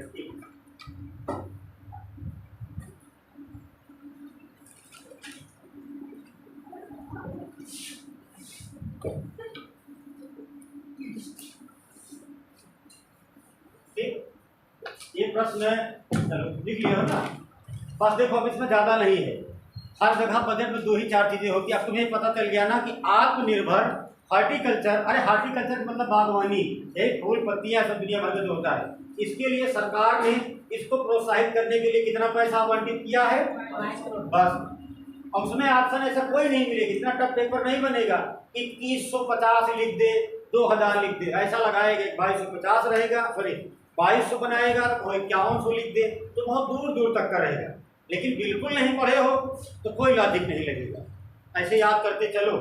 ये प्रश्न चलो लिख लिया हो ना। बस देखो, अब इसमें ज़्यादा नहीं है। हर जगह बजट में 2 ही 4 चीज़ें होती है। अब तुम्हें पता चल गया ना कि आत्मनिर्भर हॉर्टिकल्चर, अरे हॉर्टिकल्चर मतलब बागवानी, एक फूल पत्तियाँ सब दुनिया भर में जो होता है, इसके लिए सरकार ने इसको प्रोत्साहित करने के लिए कितना पैसा आवंटित किया है? बस। अब उसमें ऑप्शन ऐसा कोई नहीं मिलेगा, इतना टफ पेपर नहीं बनेगा। 2150 लिख दे, 2000 लिख दे, ऐसा लगाएगा। 2250 रहेगा, सॉरी 2200 बनाएगा तो 5100 लिख दे, तो बहुत दूर दूर तक का रहेगा। लेकिन बिल्कुल नहीं पढ़े हो तो कोई लॉजिक नहीं लगेगा, ऐसे याद करते चलो।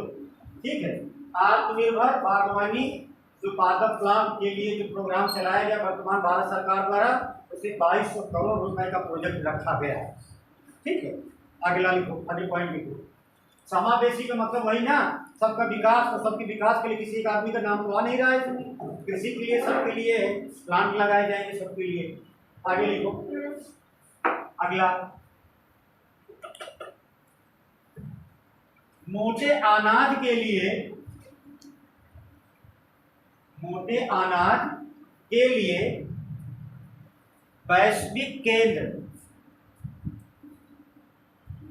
ठीक है, आत्मनिर्भर बागवानी उत्पादक प्लांट के लिए जो प्रोग्राम चलाया गया वर्तमान भारत सरकार द्वारा, उसे 2200 करोड़ रुपए का प्रोजेक्ट रखा गया है। ठीक है, अगला लिखो, अगले पॉइंट लिखो। समावेशी का मतलब वही ना, सबका विकास। तो सबके विकास के लिए किसी एक आदमी का नाम तो आ नहीं रहा है। कृषि के लिए सबके लिए प्लांट लगाए जाएंगे, सबके लिए। आगे लिखो, अगला। मोटे अनाज के लिए, मोटे अनाज के लिए वैश्विक केंद्र,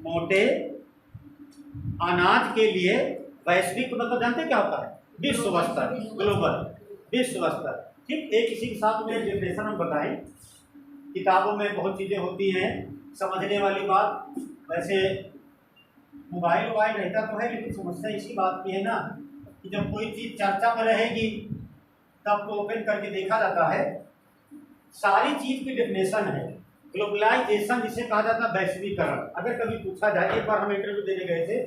मोटे अनाज के लिए वैश्विक मतलब जानते क्या होता है? विश्व स्तर, ग्लोबल, विश्व स्तर। ठीक, एक इसी के साथ में डेफिनेशन हम बताएं। किताबों में बहुत चीज़ें होती हैं समझने वाली बात। वैसे मोबाइल रहता तो है, लेकिन समस्या इसी बात की है ना कि जब कोई चीज़ चर्चा में रहेगी तब तो ओपन करके देखा जाता है। सारी चीज़ की डेफिनेशन है। ग्लोबलाइजेशन जिसे कहा जाता है वैश्वीकरण। अगर कभी पूछा जाए, एक बार हम इंटरव्यू देने गए थे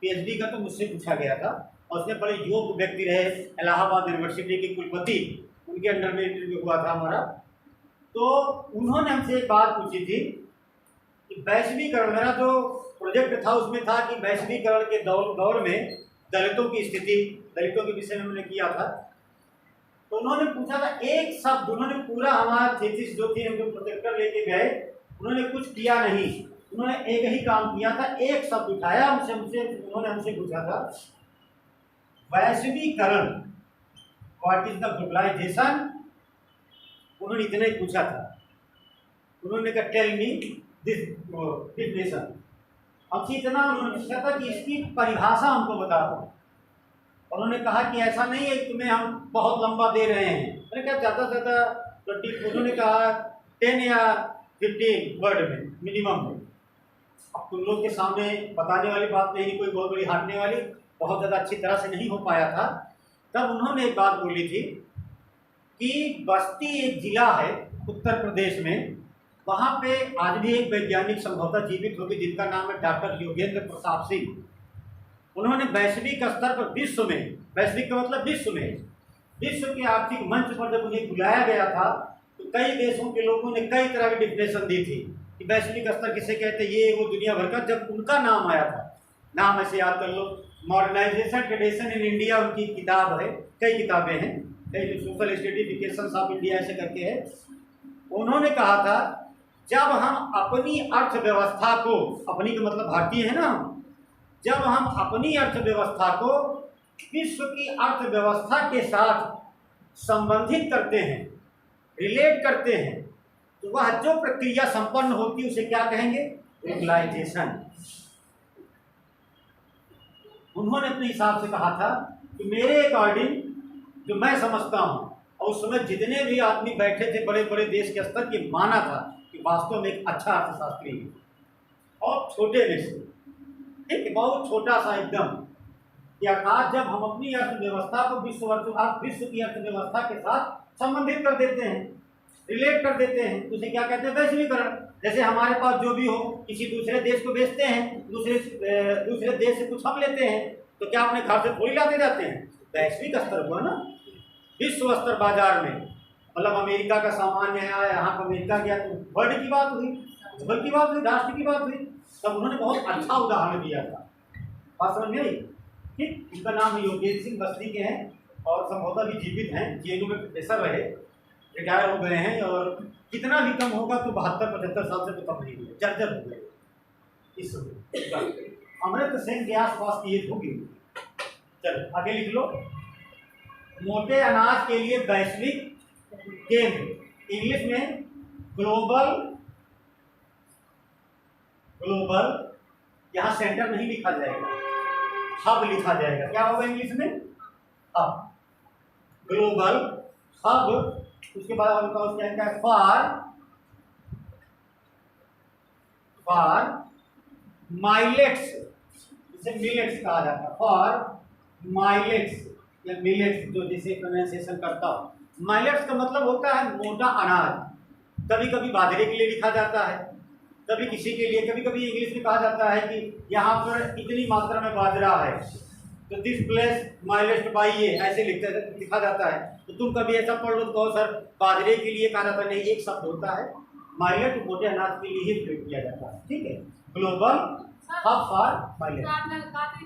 PhD का, तो मुझसे पूछा गया था और उसमें बड़े योग्य व्यक्ति रहे, इलाहाबाद यूनिवर्सिटी के कुलपति, उनके अंडर में इंटरव्यू हुआ था हमारा। तो उन्होंने हमसे एक बात पूछी थी कि वैश्वीकरण, मेरा जो प्रोजेक्ट था उसमें था कि वैश्वीकरण के दौर में दलितों की स्थिति, दलितों के विषय में हमने किया था। तो उन्होंने पूछा था एक शब्द, उन्होंने पूरा हमारा थीसिस जो थी, हम जो प्रोजेक्टर लेके गए, उन्होंने कुछ किया नहीं, उन्होंने एक ही काम किया था। एक शब्द उठाया उन्होंने हमसे पूछा था वैश्वीकरण, व्हाट इज द ग्लोबलाइजेशन। उन्होंने इतना ही पूछा था। उन्होंने कहा टेल मी दिस डेफिनेशन। हमसे इतना उन्होंने पूछा था कि इसकी परिभाषा हमको बता दो। उन्होंने कहा कि ऐसा नहीं है, तुम्हें हम बहुत लंबा दे रहे हैं। मैंने कहा ज़्यादा से ज़्यादा 20, उन्होंने कहा 10 या 15 वर्ड में मिनिमम में। अब तुम लोग के सामने बताने वाली बात नहीं, कोई बहुत बड़ी हारने वाली, बहुत ज़्यादा अच्छी तरह से नहीं हो पाया था। तब उन्होंने एक बात बोली थी कि बस्ती एक जिला है उत्तर प्रदेश में, वहाँ पे आज भी एक वैज्ञानिक संभवतः जीवित होगी जिनका नाम है डॉक्टर योगेंद्र प्रसाद सिंह। उन्होंने वैश्विक स्तर पर, विश्व में, वैश्विक का मतलब विश्व में, विश्व के आर्थिक मंच पर जब उन्हें बुलाया गया था तो कई देशों के लोगों ने कई तरह की डिफिनेशन दी थी कि वैश्विक स्तर किसे कहते हैं, ये वो दुनिया भर का। जब उनका नाम आया था, नाम ऐसे याद कर लो, मॉडर्नाइजेशन ट्रेडिशन इन इंडिया उनकी किताब है, कई किताबें हैं, कई सोशल स्टेटिफिकेशन ऑफ इंडिया ऐसे करके है। उन्होंने कहा था जब हम अपनी अर्थव्यवस्था को, अपनी का मतलब भारतीय है ना, जब हम अपनी अर्थव्यवस्था को विश्व की अर्थव्यवस्था के साथ संबंधित करते हैं, रिलेट करते हैं, तो वह जो प्रक्रिया संपन्न होती है उसे क्या कहेंगे? ग्लोबलाइजेशन। उन्होंने अपने हिसाब से कहा था कि मेरे अकॉर्डिंग जो मैं समझता हूँ, और उस समय जितने भी आदमी बैठे थे बड़े बड़े देश के स्तर के, माना था कि वास्तव में एक अच्छा अर्थशास्त्री है और छोटे देश से। ठीक है, बहुत छोटा सा एकदम। कि अर्थात जब हम अपनी अर्थव्यवस्था को विश्व की अर्थव्यवस्था के साथ संबंधित कर देते हैं, रिलेट कर देते हैं, तो उसे क्या कहते हैं? वैश्वीकरण। जैसे हमारे पास जो भी हो, किसी दूसरे देश को बेचते हैं, दूसरे देश से कुछ हम लेते हैं, तो क्या अपने घर से थोड़ी लाते जाते हैं? वैश्विक स्तर हुआ ना, विश्व स्तर बाजार में। मतलब अमेरिका का सामान आया, यहाँ पर अमेरिका गया तो वर्ल्ड की बात हुई, वर्ल्ड की बात हुई, राष्ट्र की बात हुई। तब उन्होंने बहुत अच्छा उदाहरण दिया था। बात समझ में आई? ठीक, इनका नाम योगेश सिंह बस्ती के हैं और संभवतः भी जीवित हैं, जेएनयू में प्रोफेसर रहे, रिटायर हो गए हैं, और कितना भी कम होगा तो 72-75 साल से तो कम नहीं हुए, जर्जर हो गए इस अमृत सेन के आसपास की एज होगी। चलो आगे लिख लो। मोटे अनाज के लिए वैश्विक केंद्र, इंग्लिश में ग्लोबल, यहां सेंटर नहीं लिखा जाएगा, हब लिखा जाएगा। क्या होगा इंग्लिश में? Hub, global hub. उसके बाद क्या है? फॉर माइलेट्स, इसे मिलेट्स कहा जाता है, फॉर माइलेट्स या मिलेट्स, जो जिसे प्रोनाउंसिएशन करता हो। माइलेट्स का मतलब होता है मोटा अनाज। कभी कभी बाजरे के लिए लिखा जाता है, कभी किसी के लिए, कभी कभी इंग्लिश में कहा जाता है कि यहाँ पर इतनी मात्रा में बाजरा है तो दिस प्लेस माइलेट्स बाई ये, ऐसे लिखा जाता है। तो तुम कभी ऐसा पढ़ लो तो कहो सर बाजरे के लिए कहा जाता है, नहीं, एक शब्द होता है माइलेट, मोटे अनाज के लिए ही प्रयोग किया जाता है। ठीक है, ग्लोबल हब फॉर माइलेट।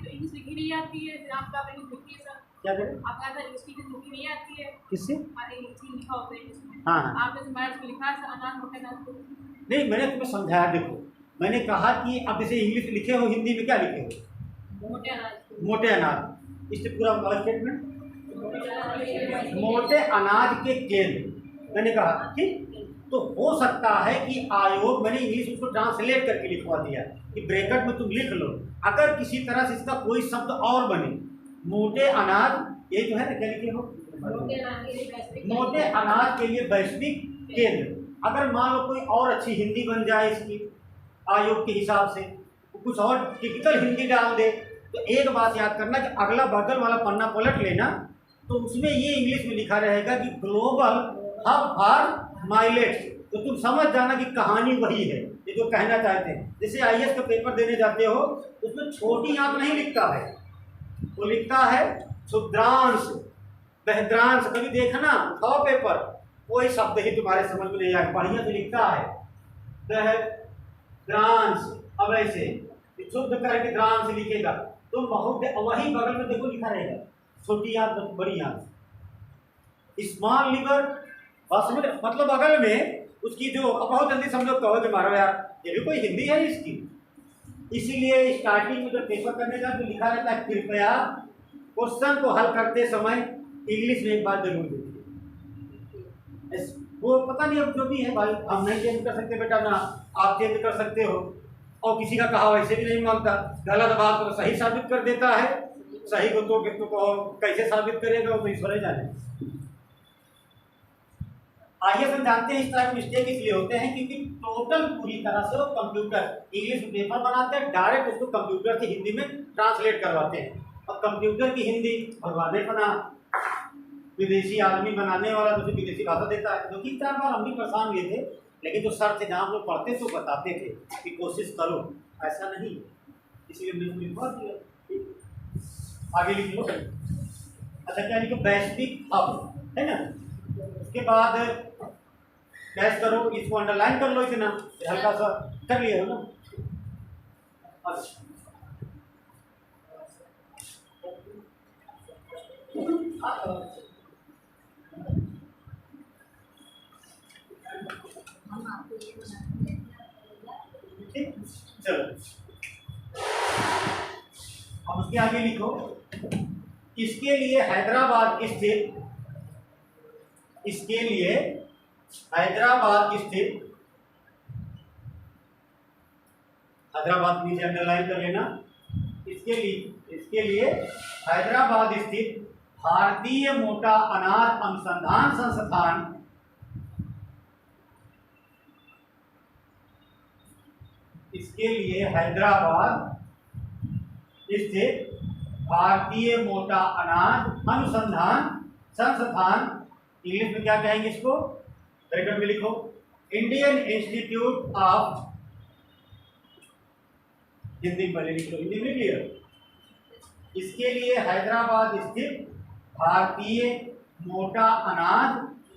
इंग्लिश लिखी नहीं आती है, आपका इंग्लिश लिखी है सर? क्या करें? आपका सर इंग्लिश लिखी नहीं आती है? किससे? लिखा होता है इंग्लिश में। हाँ, आपने माइलेट को लिखा है अनाज, मोटे अनाज को नहीं, मैंने तुम्हें समझाया। देखो, मैंने कहा कि अब जैसे इंग्लिश लिखे हो, हिंदी में क्या लिखे हो? मोटे अनाज। मोटे अनाज। इससे पूरा स्टेटमेंट, मोटे अनाज के केंद्र, मैंने कहा ठीक। तो हो सकता है कि आयोग, मैंने इंग्लिश उसको ट्रांसलेट करके लिखवा दिया कि ब्रैकेट में तुम लिख लो, अगर किसी तरह से इसका कोई शब्द और बने, मोटे अनाज, ये जो है ना, क्या लिखे हो? मोटे अनाज के लिए वैश्विक केंद्र। अगर मान लो कोई और अच्छी हिंदी बन जाए इसकी आयोग के हिसाब से, कुछ और टिपिकल हिंदी डाल दे, तो एक बात याद करना कि अगला बगल वाला पन्ना पलट लेना, तो उसमें ये इंग्लिश में लिखा रहेगा कि ग्लोबल हब फॉर माइलेट्स। तो तुम समझ जाना कि कहानी वही है, ये जो कहना चाहते हैं। जैसे आईएएस का पेपर देने जाते हो, उसमें छोटी आंख नहीं लिखता है, वो लिखता है क्षुद्रांश, बहद्रांश। कभी देखना, उठाओ पेपर, कोई शब्द ही तुम्हारे समझ में नहीं आएगा, बढ़िया से लिखता है बहद्रांश। अब ऐसे शुद्ध करके द्रांश लिखेगा, तो बहुत वही बगल में देखो लिखा रहेगा, छोटी आंख बड़ी आंख, स्मॉल लिवर। बस मतलब बगल में उसकी जो, अब बहुत जल्दी समझो, कहो कि मारो यार ये भी कोई हिंदी है इसकी। इसीलिए स्टार्टिंग में जब पेपर करने का तो लिखा रहता है, कृपया क्वेश्चन को हल करते समय इंग्लिश में एक बात जरूर देखिए। वो पता नहीं अब जो भी है भाई, हम नहीं चेंज कर सकते बेटा, ना आप चेंज कर सकते हो, और किसी का कहा वैसे भी नहीं मानता। गलत बात को सही साबित कर देता है, सही को तो कैसे साबित करेगा वो तो ईश्वर ही जाने। आइए हम जानते हैं इस तरह के मिस्टेक इसलिए होते हैं क्योंकि टोटल पूरी तरह से वो कंप्यूटर इंग्लिश में पेपर बनाते हैं, डायरेक्ट उसको कंप्यूटर से हिंदी में ट्रांसलेट करवाते हैं। और कंप्यूटर की हिंदी भगवान बना, विदेशी आदमी बनाने वाला तो विदेशी भाषा देता है। 2-3-4 बार हम भी परेशान हुए थे, लेकिन जो सर थे जहाँ हम लोग पढ़ते तो बताते थे कि कोशिश करो, ऐसा नहीं, इसलिए मैंने लिखवा दिया। आगे लिख लो। अच्छा क्या लिखो? वैश्विक हब, है ना। उसके बाद कैश करो, इसको अंडरलाइन कर लो, इतना हल्का सा कर लिया हो ना। अच्छा ठीक, चलो अब उसके आगे लिखो। इसके लिए हैदराबाद स्थित, इसके लिए हैदराबाद स्थित, हैदराबाद नीचे अंडरलाइन कर लेना। इसके लिए हैदराबाद स्थित भारतीय मोटा अनाज अनुसंधान संस्थान इसके लिए हैदराबाद स्थित भारतीय मोटा अनाज अनुसंधान संस्थान, इंग्लिश में क्या कहेंगे इसको, ब्रैकेट में लिखो, इंडियन इंस्टीट्यूट ऑफ, हिंदी में पहले लिखो, हिंदी में क्लियर, इसके लिए हैदराबाद स्थित भारतीय मोटा अनाज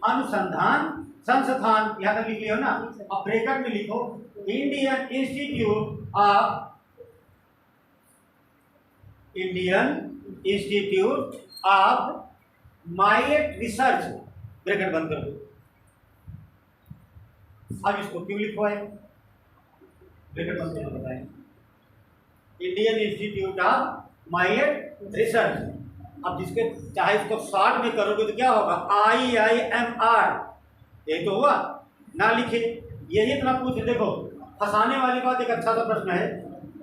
अनुसंधान संस्थान, यहां तक लिख लियो ना। अब ब्रैकेट में लिखो Indian institute of millet research, bracket बंद कर दो। अब इसको क्यों लिखो है, ब्रैकेट बंद कर दो, बताएं। Indian institute of millet research. अब जिसके चाहे इसको शॉर्ट में करोगे तो क्या होगा, IIMR, यही तो हुआ ना, लिखे यही इतना पूछे। देखो फंसाने वाली बात, एक अच्छा सा प्रश्न है,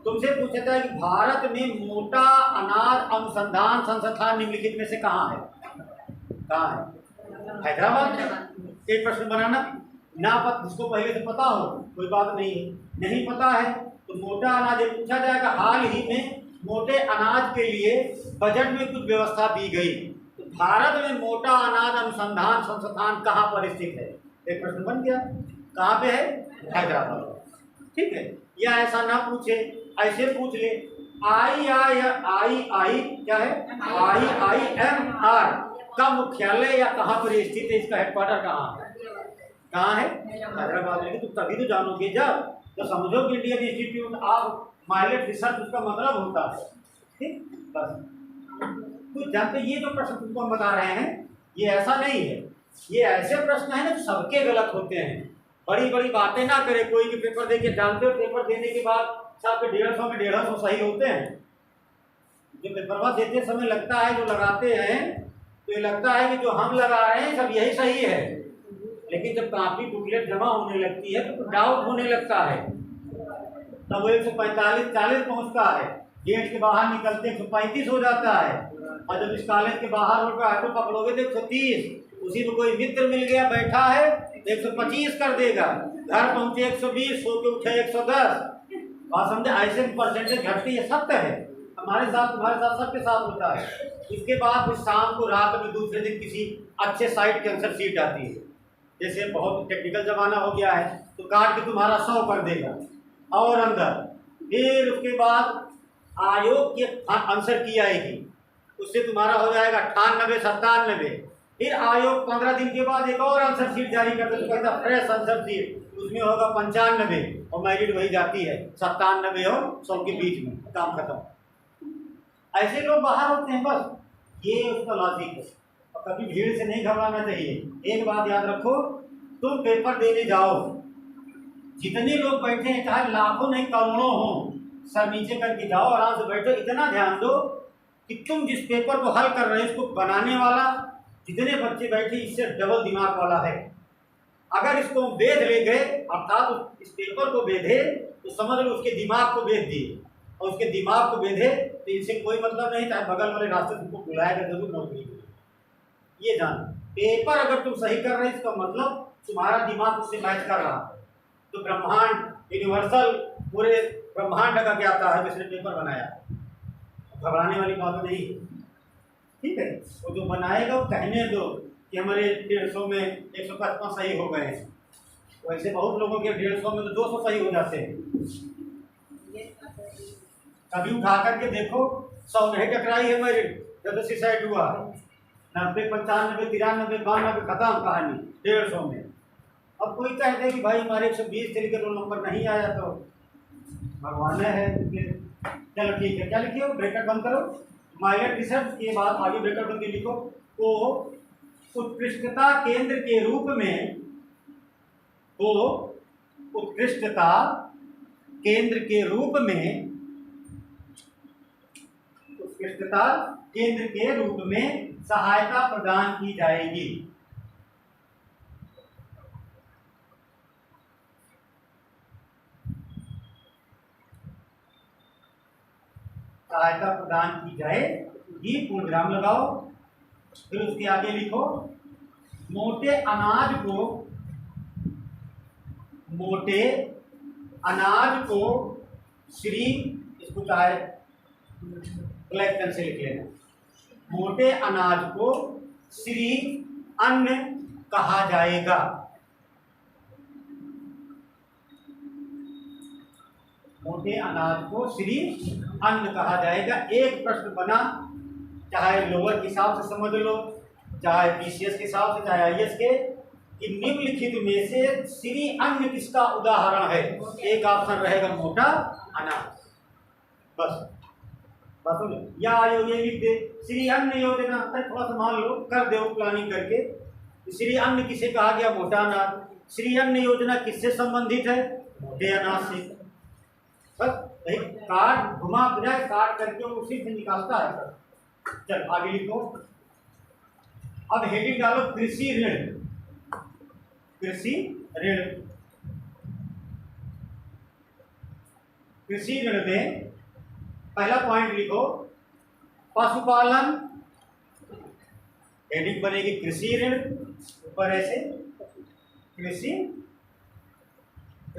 तुमसे पूछता है कि भारत में मोटा अनाज अनुसंधान संस्थान निम्नलिखित में से कहाँ है, कहाँ है, हैदराबाद में। एक प्रश्न बनाना ना, जिसको पहले से पता हो कोई बात नहीं है, नहीं पता है तो मोटा अनाज पूछा जाएगा। हाल ही में मोटे अनाज के लिए बजट में कुछ व्यवस्था दी गई, तो भारत में मोटा अनाज अनुसंधान संस्थान कहाँ पर स्थित है, एक प्रश्न बन गया, कहाँ पे है, हैदराबाद, ठीक है। या ऐसा ना पूछे, ऐसे पूछ ले आई क्या है, IIMR का मुख्यालय या कहाँ पर स्थित है, इसका हेडक्वार्टर कहाँ है, कहाँ है, हैदराबाद में। तो तभी तो जानोगे जब तो समझो कि Indian institute of millet research उसका मतलब होता है, ठीक, बस। तो जानते ये जो प्रश्न तुमको हम बता रहे हैं ये ऐसा नहीं है, ये ऐसे प्रश्न है ना जो सबके गलत होते हैं। बड़ी बड़ी बातें ना करे कोई भी पेपर दे के, जानते हो पेपर देने के बाद साहब 150 में 150 सही होते हैं। जो पेपर देते समय लगता है, जो लगाते हैं तो ये लगता है कि जो हम लगा रहे हैं सब यही सही है, लेकिन जब कापी बुकलेट जमा होने लगती है तो डाउट होने लगता है, तब वो 145-40 पहुंचता है, गेट के बाहर निकलते 135 हो जाता है, और जब इस कॉलेज के बाहर होकर ऑटो पकड़ोगे तो 130, उसी में कोई मित्र मिल गया बैठा है 125 कर देगा, घर पहुंचे 120, सो के उठे 110, बात समझे, ऐसे परसेंटेज घटती है, सत्य है, हमारे साथ तुम्हारे साथ सबके साथ होता है। इसके बाद फिर शाम को रात में दूसरे दिन किसी अच्छे साइट के आंसर शीट आती है, जैसे बहुत टेक्निकल जमाना हो गया है तो काट के तुम्हारा 100 कर देगा और अंदर, फिर उसके बाद आयोग की आंसर की आएगी, उससे तुम्हारा हो जाएगा 98-97, फिर आयोग 15 दिन के बाद एक और आंसर शीट जारी कर दे, तो कहता फ्रेश आंसर शीट, उसमें होगा 95 और मेरिट वही जाती है 97 और 100 के बीच में, काम खत्म। ऐसे लोग बाहर होते हैं, बस ये उसका लॉजिक है। और कभी भीड़ से नहीं घबराना चाहिए। एक बात याद रखो, तुम पेपर देने जाओ, जितने लोग बैठे हैं चाहे लाखों नहीं करोड़ों हो, सर नीचे करके जाओ, आराम से बैठो, इतना ध्यान दो कि तुम जिस पेपर को हल कर रहे हो इसको बनाने वाला जितने बच्चे बैठे इससे डबल दिमाग वाला है। अगर इसको बेध ले गए, अर्थात इस पेपर को बेधे, तो समझ लो उसके दिमाग को बेध दिए, और उसके दिमाग को बेधे तो इनसे कोई मतलब नहीं, चाहे बगल वाले रास्ते तुमको बुलाएगा जरूर नौकरी के लिए। ये जान, पेपर अगर तुम सही कर रहे हो इसका मतलब तुम्हारा दिमाग उससे मैच कर रहा है। तो ब्रह्मांड यूनिवर्सल पूरे ब्रह्मांड का क्या आता है जिसने पेपर बनाया, घबराने वाली बात नहीं है, ठीक है। वो जो बनाएगा वो कहने दो कि हमारे 150 में 155 सही हो गए हैं, वैसे बहुत लोगों के 150 में तो 200 सही हो जाते हैं। कभी उठा करके देखो 100 नहीं टकराई है मेरी, जब सुसाइड हुआ 90, 95, 93, 92 खत्म कहानी 150 में। अब कोई कहते हैं कि भाई हमारे 120 से लेकर रोल नंबर नहीं आया तो भगवान है, चलो ठीक है, क्या लिखिए, ब्रैकेट बंद करो, माइलेट रिसर्च के बाद आगे ब्रैकेट बंद के लिखो, को उत्कृष्टता केंद्र के रूप में, को उत्कृष्टता केंद्र के रूप में, उत्कृष्टता केंद्र के रूप में सहायता प्रदान की जाएगी। सहायता प्रदान की जाएगी, पूर्णविराम लगाओ, फिर उसके आगे लिखो मोटे अनाज को, मोटे अनाज को श्री, इसको चाहे ब्लैक पेन से लिख लेना। मोटे अनाज को श्री अन्न कहा जाएगा। मोटे अनाज को श्री अन्न कहा जाएगा। एक प्रश्न बना, चाहे लोअर के हिसाब से समझ लो, चाहे पीसीएस के हिसाब से, चाहे आईएएस के, कि निम्नलिखित में से श्री अन्न किसका उदाहरण है? एक ऑप्शन रहेगा मोटा अनाज। बस या ये लिख दे श्री अन्न योजना, थोड़ा सा मान लो, कर दो प्लानिंग करके। श्री अन्न किसे कहा गया? मोटा अनाज। श्री अन्न योजना किससे संबंधित है? मोटे अनाज से। बस कार्ड घुमा फिरा काट करके उसी से निकालता है। चल आगे लिखो। अब हेडिंग डालो कृषि ऋण। कृषि ऋण, कृषि ऋण में पहला पॉइंट लिखो पशुपालन। हेडिंग बनेगी कृषि ऋण, ऊपर ऐसे कृषि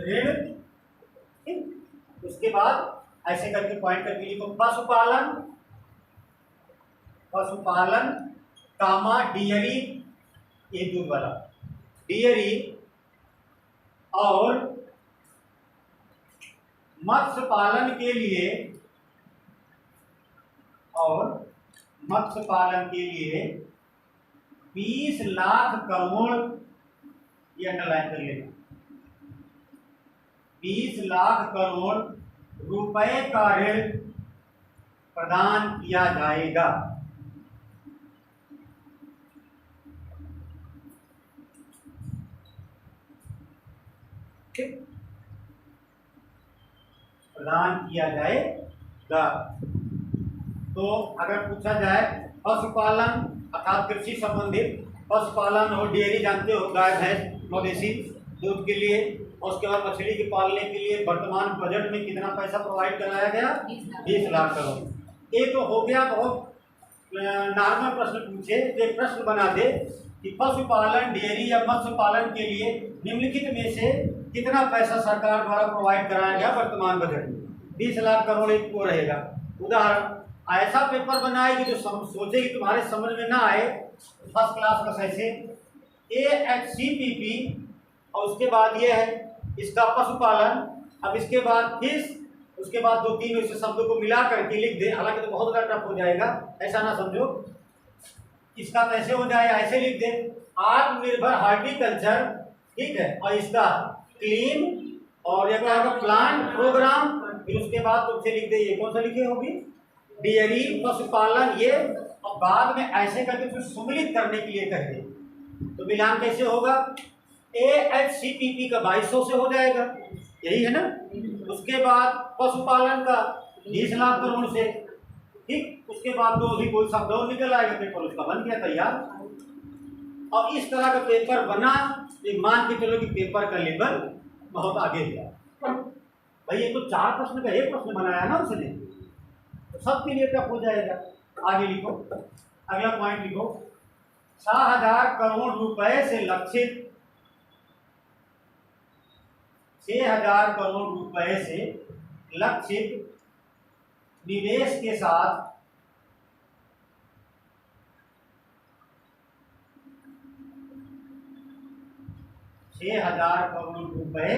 ऋण। उसके बाद ऐसे करके पॉइंट करके लिखो पशुपालन, पशुपालन कामा डेयरी, ये दूध वाला डेयरी और मत्स्य पालन के लिए, और मत्स्य पालन के लिए 20 लाख करोड़, ये अंडरलाइन कर लेना, 20 लाख करोड़ रुपए का ऋण प्रदान किया जाएगा। प्रदान किया जाएगा। तो अगर पूछा जाए पशुपालन अर्थात कृषि संबंधित, पशुपालन और डेयरी जानते हो, गाय भैंस मवेशी दूध के लिए, और उसके बाद मछली के पालने के लिए वर्तमान बजट में कितना पैसा प्रोवाइड कराया गया? 20 लाख करोड़। ये तो हो गया बहुत नॉर्मल प्रश्न पूछे, तो एक प्रश्न बना दे कि पशुपालन डेयरी या मत्स्य पालन के लिए निम्नलिखित में से कितना पैसा सरकार द्वारा प्रोवाइड कराया गया वर्तमान बजट में? 20 लाख करोड़ एक को रहेगा। उदाहरण ऐसा पेपर बनाए कि जो सोचे कि तुम्हारे समझ में ना आए, फर्स्ट क्लास का ऐसे AHCPP, और उसके बाद ये है इसका पशुपालन, अब इसके बाद फिश, उसके बाद 2-3 ऐसे शब्दों को मिला करके लिख दे। हालांकि तो बहुत ज़्यादा टफ हो जाएगा, ऐसा ना समझो। इसका कैसे हो जाए, ऐसे लिख दे आत्मनिर्भर हॉर्टिकल्चर, ठीक है, और इसका क्लीन और ये क्या प्लांट प्रोग्राम। फिर उसके बाद तुमसे लिख दे, ये कौन सा लिखे होगी? डेयरी, पशुपालन, ये, और बाद में ऐसे करके फिर सम्मिलित करने के लिए कह दे। तो मिलान कैसे होगा? AHCPP का 2200 से हो जाएगा, यही है ना। उसके बाद पशुपालन का 20 लाख करोड़ से, ठीक। उसके बाद दो भी कोई शब्द और निकल आएगा, पेपर उसका बन गया तैयार। और इस तरह का पेपर बना, ये मान के चलो कि पेपर का लेवल बहुत आगे गया। भाई ये तो 4 प्रश्न का एक प्रश्न बनाया ना उसने, तो सबके लिए टफ हो जाएगा। आगे लिखो, अगला पॉइंट लिखो 6000 करोड़ रुपए से लक्षित, 6000 करोड़ रुपए से लक्षित निवेश के साथ करोड़ रुपए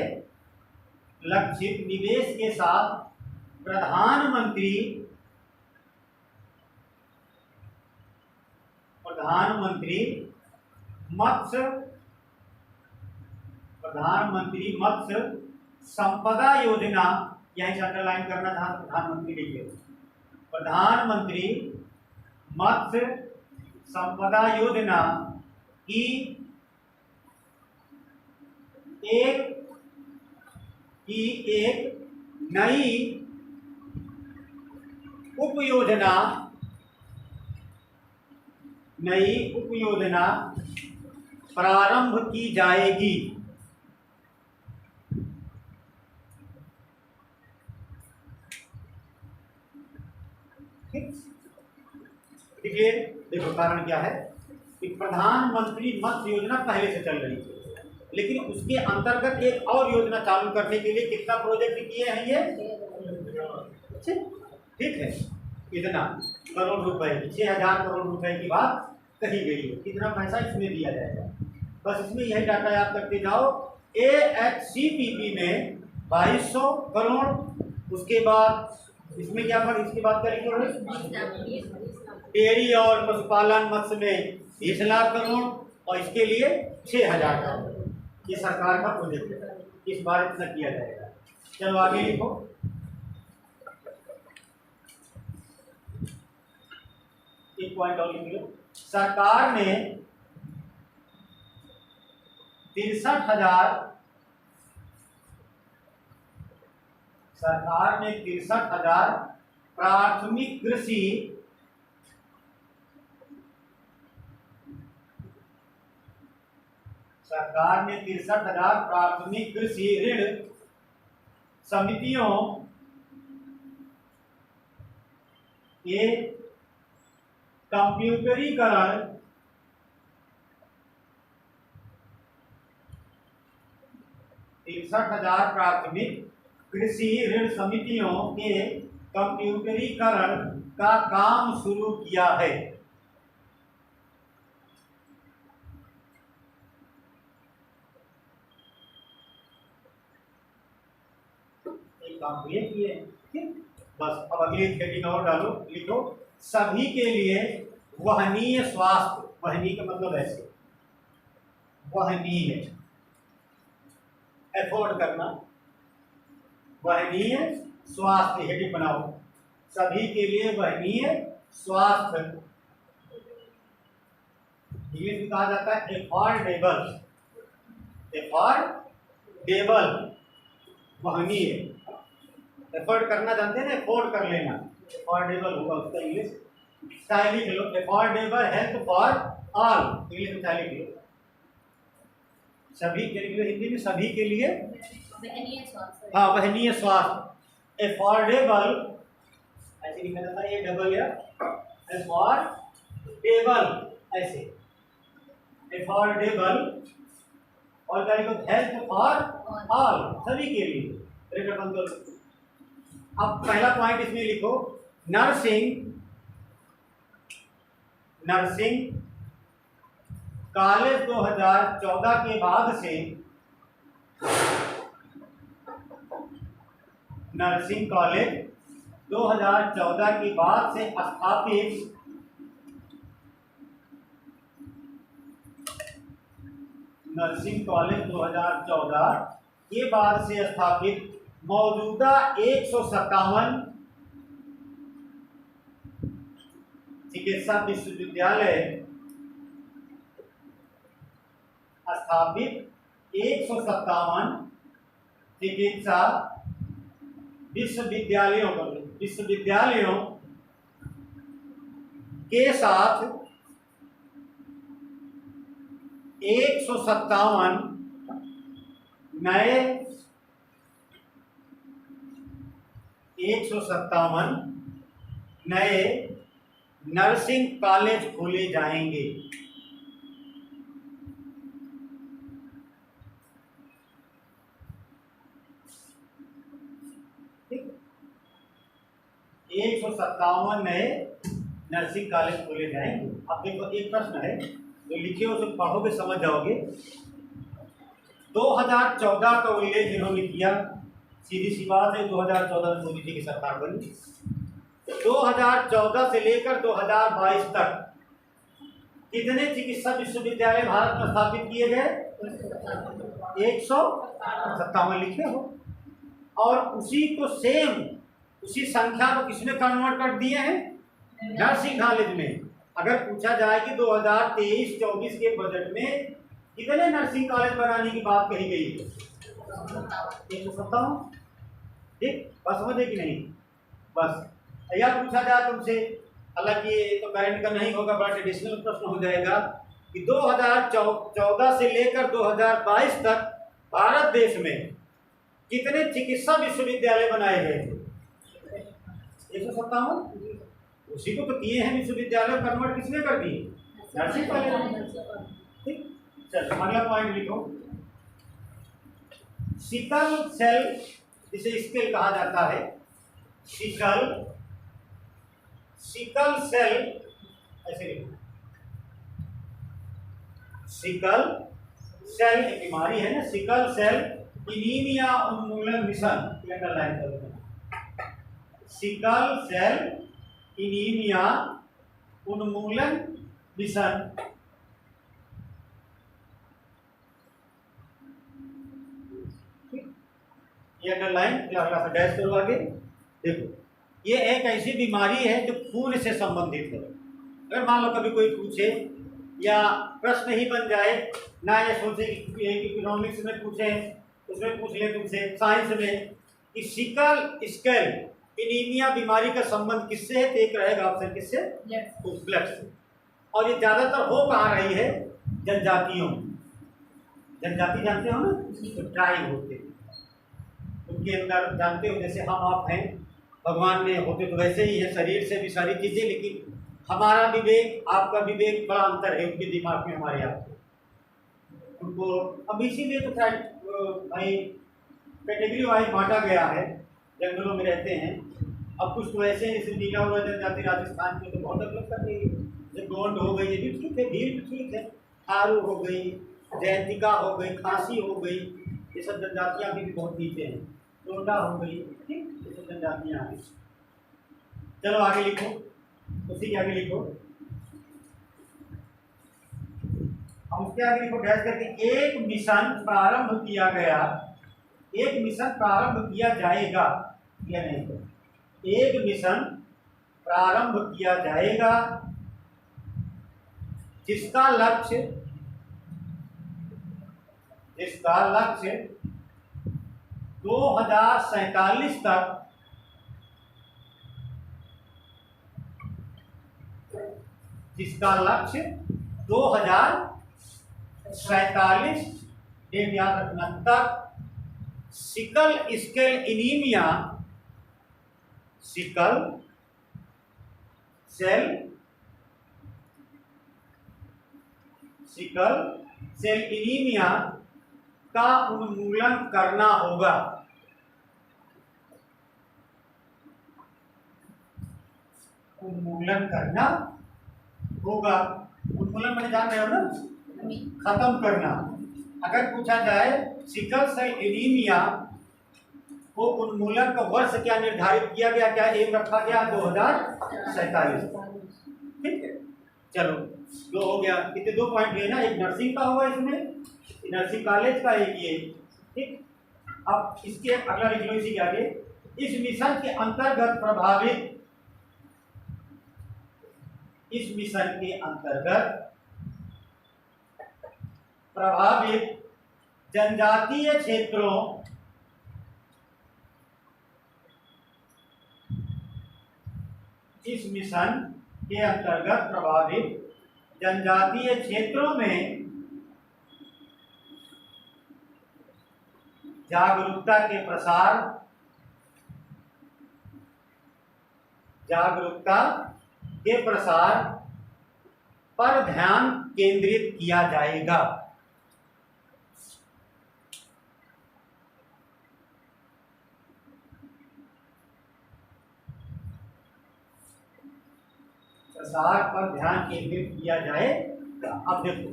लक्षित निवेश के साथ प्रधानमंत्री मत्स्य संपदा योजना, यहीं से अंडरलाइन करना था, प्रधानमंत्री लिखिए, प्रधानमंत्री मत्स्य संपदा योजना की एक नई उपयोजना प्रारंभ की जाएगी। देखिए, देखो कारण क्या है कि प्रधानमंत्री मत्स्य योजना पहले से चल रही थी, लेकिन उसके अंतर्गत एक और योजना चालू करने के लिए कितना प्रोजेक्ट किए हैं ये, ठीक है। इतना करोड़ रुपए, 6,000 करोड़ रुपए की बात कही गई है। कितना पैसा इसमें दिया जाएगा, बस इसमें यही डाटा याद करते जाओ। AHCPP में 2200 करोड़, उसके बाद इसमें क्या पर इसके बाद क्या लिखे हुए, डेयरी और पशुपालन मत्स्य में 20 लाख करोड़, और इसके लिए 6,000 करोड़। ये सरकार का प्रोजेक्ट है, इस बार इतना किया जाएगा। चलो आगे लिखो। एक पॉइंट और लिख लो। सरकार ने 63,000 प्राथमिक कृषि ऋण समितियों के कंप्यूटरीकरण 63,000 प्राथमिक कृषि ऋण समितियों के कंप्यूटरीकरण का काम शुरू किया है। काम ये किए, ठीक। बस अब अगली हेडिंग और डालो, लिखो सभी के लिए वहनीय स्वास्थ्य। वहनीय का मतलब ऐसे, वहनीय एफोर्ड करना, वहनीय स्वास्थ्य हेडिंग बनाओ। सभी के लिए वहनीय स्वास्थ्य, इंग्लिश में कहा जाता है एफोर्डेबल। एफोर्डेबल वहनीय, एफोर्ड करना जानते हैं ना, एफोर्ड कर लेना, एफोर्डेबल होगा उसका इंग्लिश। स्टाइल लिख लो, affordable health for all, English में स्टाइल लिख लो। सभी के लिए, हिंदी में सभी के लिए, हाँ वहनीय स्वास्थ्य। एफोर्डेबल ऐसे लिखा जाता है, ये डबल या एफोर्डेबल ऐसे, एफोर्डेबल और क्या लिखो, हेल्थ फॉर ऑल, सभी के लिए। ब्रैकेट बंद करो। अब पहला पॉइंट इसमें लिखो, नर्सिंग कॉलेज 2014 के बाद से, नर्सिंग कॉलेज 2014 के बाद से स्थापित नर्सिंग कॉलेज 2014 के बाद से स्थापित मौजूदा 157 चिकित्सा विश्वविद्यालय, स्थापित 157 चिकित्सा विश्वविद्यालयों के साथ 157 नए नर्सिंग कॉलेज खोले जाएंगे। ठीक, 157 नए नर्सिंग कॉलेज खोले जाएंगे। अब देखो एक प्रश्न है जो लिखे हो, उसे पढ़ोगे समझ जाओगे। 2014 का उल्लेख इन्होंने किया, सीधी सी बात है, 2014 में मोदी जी की सरकार बनी। 2014 से लेकर 2022 तक कितने चिकित्सा विश्वविद्यालय भारत में स्थापित किए गए? 157 लिखे हो। और उसी को सेम, उसी संख्या को किसने कन्वर्ट कर दिए हैं? नर्सिंग कॉलेज में। अगर पूछा जाए कि 2023-24 के बजट में कितने नर्सिंग कॉलेज बनाने की बात कही गई है? 157। ठीक, बस समझे कि नहीं? बस या पूछा जाए तुमसे, हालांकि ये तो करंट का नहीं होगा, बड़ा ट्रेडिशनल प्रश्न हो जाएगा कि 2014 से लेकर 2022 तक भारत देश में कितने चिकित्सा विश्वविद्यालय बनाए गए थे? 157। उसी को तो किए हैं विश्वविद्यालय, कन्वर्ट किसने कर दिए? Nursing college. ठीक, चलो अगला पॉइंट लिखो। सिकल सेल, जिसे स्केल कहा जाता है, सिकल सिकल सेल, ऐसे लिखो, सिकल सेल एक बीमारी है ना, सिकल सेल एनीमिया उन्मूलन मिशन, अंडरलाइन कर दो, सिकल सेल एनीमिया उन्मूलन मिशन। ये अंडरलाइन, अगला डैश करो आगे। देखो, ये एक ऐसी बीमारी है जो खून से संबंधित है। अगर मान लो कभी कोई पूछे या प्रश्न ही बन जाए ना, ये सोचे कि इकोनॉमिक्स में पूछे, उसमें पूछ ले तुमसे साइंस में कि सिकल स्केल एनीमिया बीमारी का संबंध किससे है, तो एक रहेगा ऑप्शन किससे, ब्लड से। और ये ज्यादातर हो कहाँ रही है, जनजातियों में। जनजाति जानते हो ना, तो ट्राइब होते हैं, उनके अंदर जानते हो, जैसे हम आप हैं, भगवान में होते तो वैसे ही है, शरीर से भी सारी चीजें, लेकिन हमारा विवेक आपका विवेक बड़ा अंतर है उनके दिमाग में हमारे आपको, उनको अब इसीलिए तो भाई कैटेगरी वाइज बांटा गया है, जंगलों में रहते हैं। अब कुछ तो ऐसे हैं जैसे नीला हुआ जनजाति राजस्थान में तो बहुत डेवलप कर रही है, जैसे गोंड हो गई, ये भी ठीक है, भीड़ भी ठीक है, थारू हो गई, जयंतिका हो गई, खांसी हो गई, ये सब जनजातियाँ भी बहुत नीचे हैं, टोंडा हो गई, ठीक, ये सब जनजातियाँ हैं। चलो आगे लिखो, उसी के आगे लिखो, हम उसके आगे लिखो डैश करके, एक मिशन प्रारंभ किया गया, एक मिशन प्रारंभ किया जाएगा या नहीं, एक मिशन प्रारंभ किया जाएगा जिसका लक्ष्य 2047 तक जिसका लक्ष्य 2047 डेट याद रखना तक sickle scale anaemia, sickle cell anaemia का उन्मूलन करना होगा। उन्मूलन करना होगा, उन्मूलन मैंने जान रहे हो ना, खत्म करना। अगर पूछा जाए सिकल सेल एनीमिया को उन्मूलन का वर्ष क्या निर्धारित किया गया, क्या एम रखा गया, 2047, ठीक है। चलो दो हो गया, कितने दो पॉइंट है ना, एक नर्सिंग का हुआ इसमें, नर्सिंग कॉलेज का एक ये, ठीक। अब इसके अगला लिख लो इसी के आगे, इस मिशन के अंतर्गत प्रभावित जनजातीय क्षेत्रों इस मिशन के अंतर्गत प्रभावित जनजातीय क्षेत्रों में जागरूकता के प्रसार पर ध्यान केंद्रित किया जाएगा। प्रसार पर ध्यान केंद्रित किया जाएगा। अब देखो,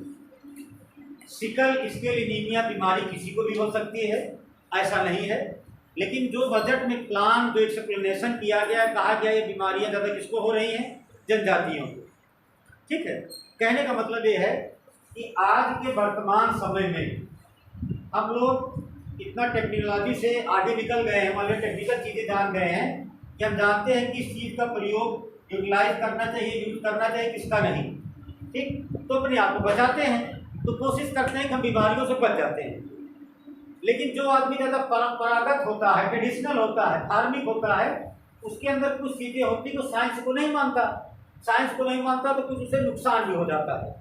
सिकल स्केल एनीमिया बीमारी किसी को भी हो सकती है, ऐसा नहीं है, लेकिन जो बजट में प्लान, जो एक्सप्लेनेशन किया गया, कहा गया ये बीमारियां ज़्यादा किसको हो रही हैं, जनजातियों को, ठीक है। कहने का मतलब ये है कि आज के वर्तमान समय में हम लोग इतना टेक्नोलॉजी से आगे निकल गए हैं, हमारे टेक्निकल चीज़ें जान गए हैं कि हम जानते हैं किस चीज़ का प्रयोग यूटिलाइज करना चाहिए, यूज करना चाहिए, किसका नहीं, ठीक। तो अपने आप को बचाते हैं, तो कोशिश करते हैं कि हम बीमारियों से बच जाते हैं। लेकिन जो आदमी ज़्यादा परंपरागत होता है, ट्रेडिशनल होता है, धार्मिक होता है, उसके अंदर कुछ चीज़ें होती हैं, वो साइंस को नहीं मानता, तो कुछ उसे नुकसान भी हो जाता है।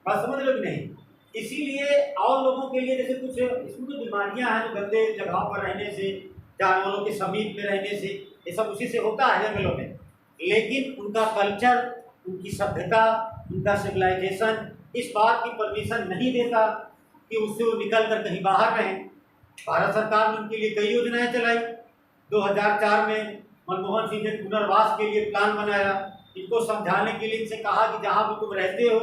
बात समझ लो कि नहीं। इसीलिए और लोगों के लिए जैसे कुछ इसमें कुछ बीमारियां हैं जो गंदे जगहों पर रहने से, जानवरों के समीप में रहने से, ये सब उसी से होता है जंगलों में। लेकिन उनका कल्चर, उनकी सभ्यता, उनका सिविलाइजेशन इस बात की परमिशन नहीं देता कि उससे वो निकल कर कहीं बाहर रहें। भारत सरकार ने उनके लिए कई योजनाएं चलाई। 2004 में मनमोहन सिंह ने पुनर्वास के लिए प्लान बनाया, इनको समझाने के लिए इनसे कहा कि जहाँ पर तुम रहते हो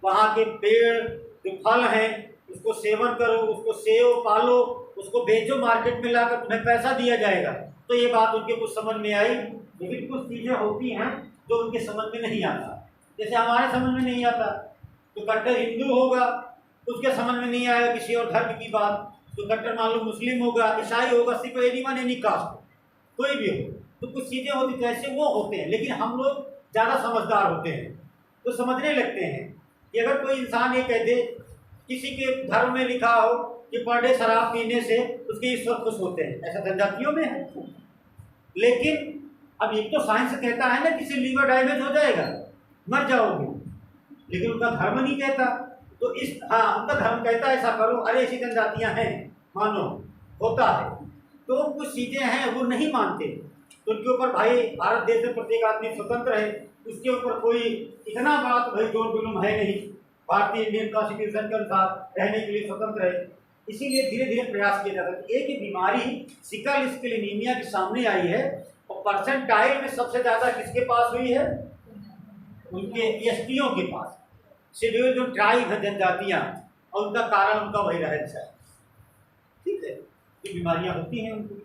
वहाँ के पेड़ जो फल हैं उसको सेवन करो, उसको सेव पालो, उसको बेचो, मार्केट में लाकर तुम्हें पैसा दिया जाएगा। तो ये बात उनके कुछ समझ में आई, लेकिन कुछ चीज़ें होती हैं जो उनके समझ में नहीं आता। जैसे हमारे समझ में नहीं आता, तो कट्टर हिंदू होगा उसके समझ में नहीं आएगा किसी और धर्म की बात, तो कट्टर मान लो मुस्लिम होगा, ईसाई होगा, सिख, एनीवन एनी कास्ट, कोई भी हो, तो कुछ चीज़ें होती जैसे वो होते हैं। लेकिन हम लोग ज़्यादा समझदार होते हैं तो समझने लगते हैं कि अगर कोई इंसान ये कह दे, किसी के धर्म में लिखा हो कि पर डे शराब पीने से उसके ईश्वर खुश होते हैं, ऐसा जनजातियों में है। लेकिन अब एक तो साइंस कहता है ना किसी लीवर डैमेज हो जाएगा, मर जाओगे, लेकिन उनका धर्म नहीं कहता। तो इस उनका धर्म कहता है ऐसा करो, अरे ऐसी जनजातियां हैं, मानो होता है, तो कुछ चीज़ें हैं वो नहीं मानते, तो उनके ऊपर भाई भारत देश में प्रत्येक आदमी स्वतंत्र है, उसके ऊपर कोई इतना बड़ा तो भाई जोर जुलूम है नहीं, भारतीय इंडियन कॉन्स्टिट्यूशन के अनुसार रहने के लिए स्वतंत्र है। इसीलिए धीरे धीरे प्रयास किया जाता है। एक बीमारी सिकल सेल एनीमिया के सामने आई है और परसेंटाइल में सबसे ज़्यादा किसके पास हुई है? उनके एसटीओ के पास, शेड्यूल जो ट्राइब है जनजातियाँ, और उनका कारण उनका वही रहस्य है। ठीक है, ये बीमारियाँ होती हैं उनको,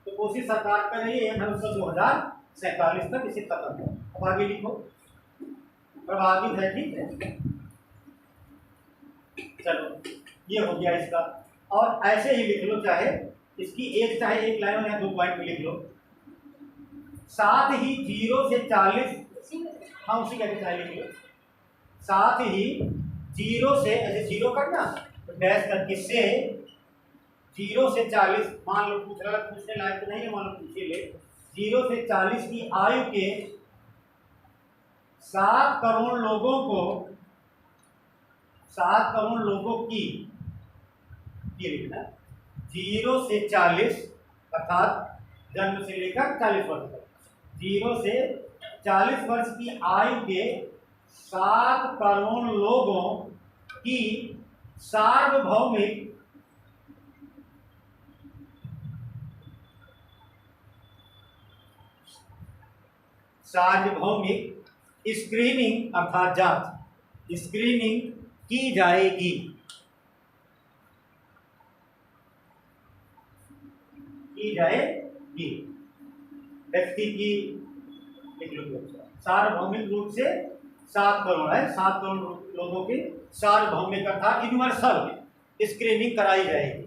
तो कोशिश सरकार कर रही है 2047 तक इसे खत्म हो। अब आगे लिखो, प्रभावित है, ठीक है, चलो ये हो गया इसका। और ऐसे ही लिख लो, चाहे इसकी चाहे एक लाइन या 2 पॉइंट में लिख लो। साथ ही 0 से 40, हाँ उसी का चाहे लिख लो। साथ ही 0 से, ऐसे 0 करना तो डैश करके से 0 से 40, मान लो पूछने लायक तो नहीं है, मान लो पूछिए ले, 0 से 40 की आयु के 7 करोड़ लोगों को, 7 करोड़ लोगों की, ये लिखना 0 से 40 अर्थात जन्म से लेकर 40 वर्ष तक, 0 से 40 वर्ष की आयु के 7 करोड़ लोगों की सार्वभौमिक स्क्रीनिंग अर्थात जांच, स्क्रीनिंग की जाएगी। व्यक्ति की सार्वभौमिक रूप से 7 करोड़ है, 7 करोड़ लोगों की सार्वभौमिक अर्थात यूनिवर्सल स्क्रीनिंग कराई जाएगी।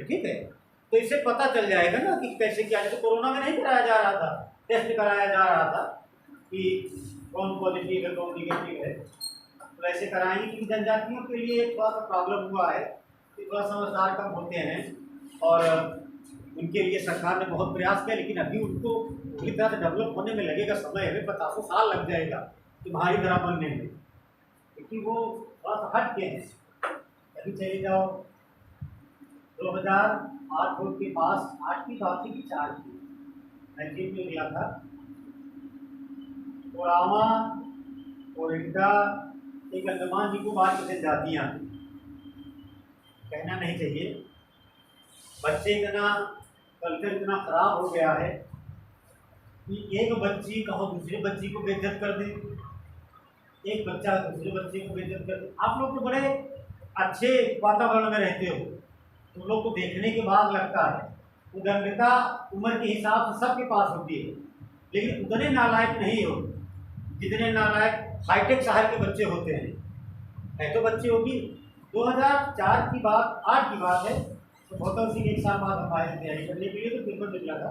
ठीक है, तो इससे पता चल जाएगा ना कि कैसे क्या, जैसे कोरोना में नहीं कराया जा रहा था, टेस्ट कराया जा रहा था कि कौन पॉजिटिव है कौन निगेटिव है, तो वैसे कराएंगे। क्योंकि जनजातियों के लिए थोड़ा सा प्रॉब्लम हुआ है कि थोड़ा समझदार कम होते हैं और उनके लिए सरकार ने बहुत प्रयास किया, लेकिन अभी उनको पूरी तरह से डेवलप होने में लगेगा समय है, 50 साल लग जाएगा तुम्हारी तरह बनने में, क्योंकि वो थोड़ा सा हट के हैं। अभी चले जाओ 2008 के पास, 8 की बात थी कि 4 की, मैं जेब में गया था, कोरामा ओरिंडा एक अंडमान निकोबार की जनजातियाँ, कहना नहीं चाहिए, बच्चे इतना कल्चर इतना खराब हो गया है कि एक बच्ची कहो दूसरे बच्ची को बेइज्जत कर दे, एक बच्चा दूसरे बच्चे को बेइज्जत कर दे। आप लोग तो बड़े अच्छे वातावरण में रहते हो, तुम लोग को देखने के बाद लगता है उदंडता उम्र के हिसाब से सबके पास होती है, लेकिन उतने नालायक नहीं हो जितने नालायक हाईटेक शहर के बच्चे होते हैं। है तो बच्चे होगी। 2004 की बात, 8 की बात है, तो गौतम सिंह 1 साल बाद हम आए तैयारी करने के लिए, तो पेपर निकला था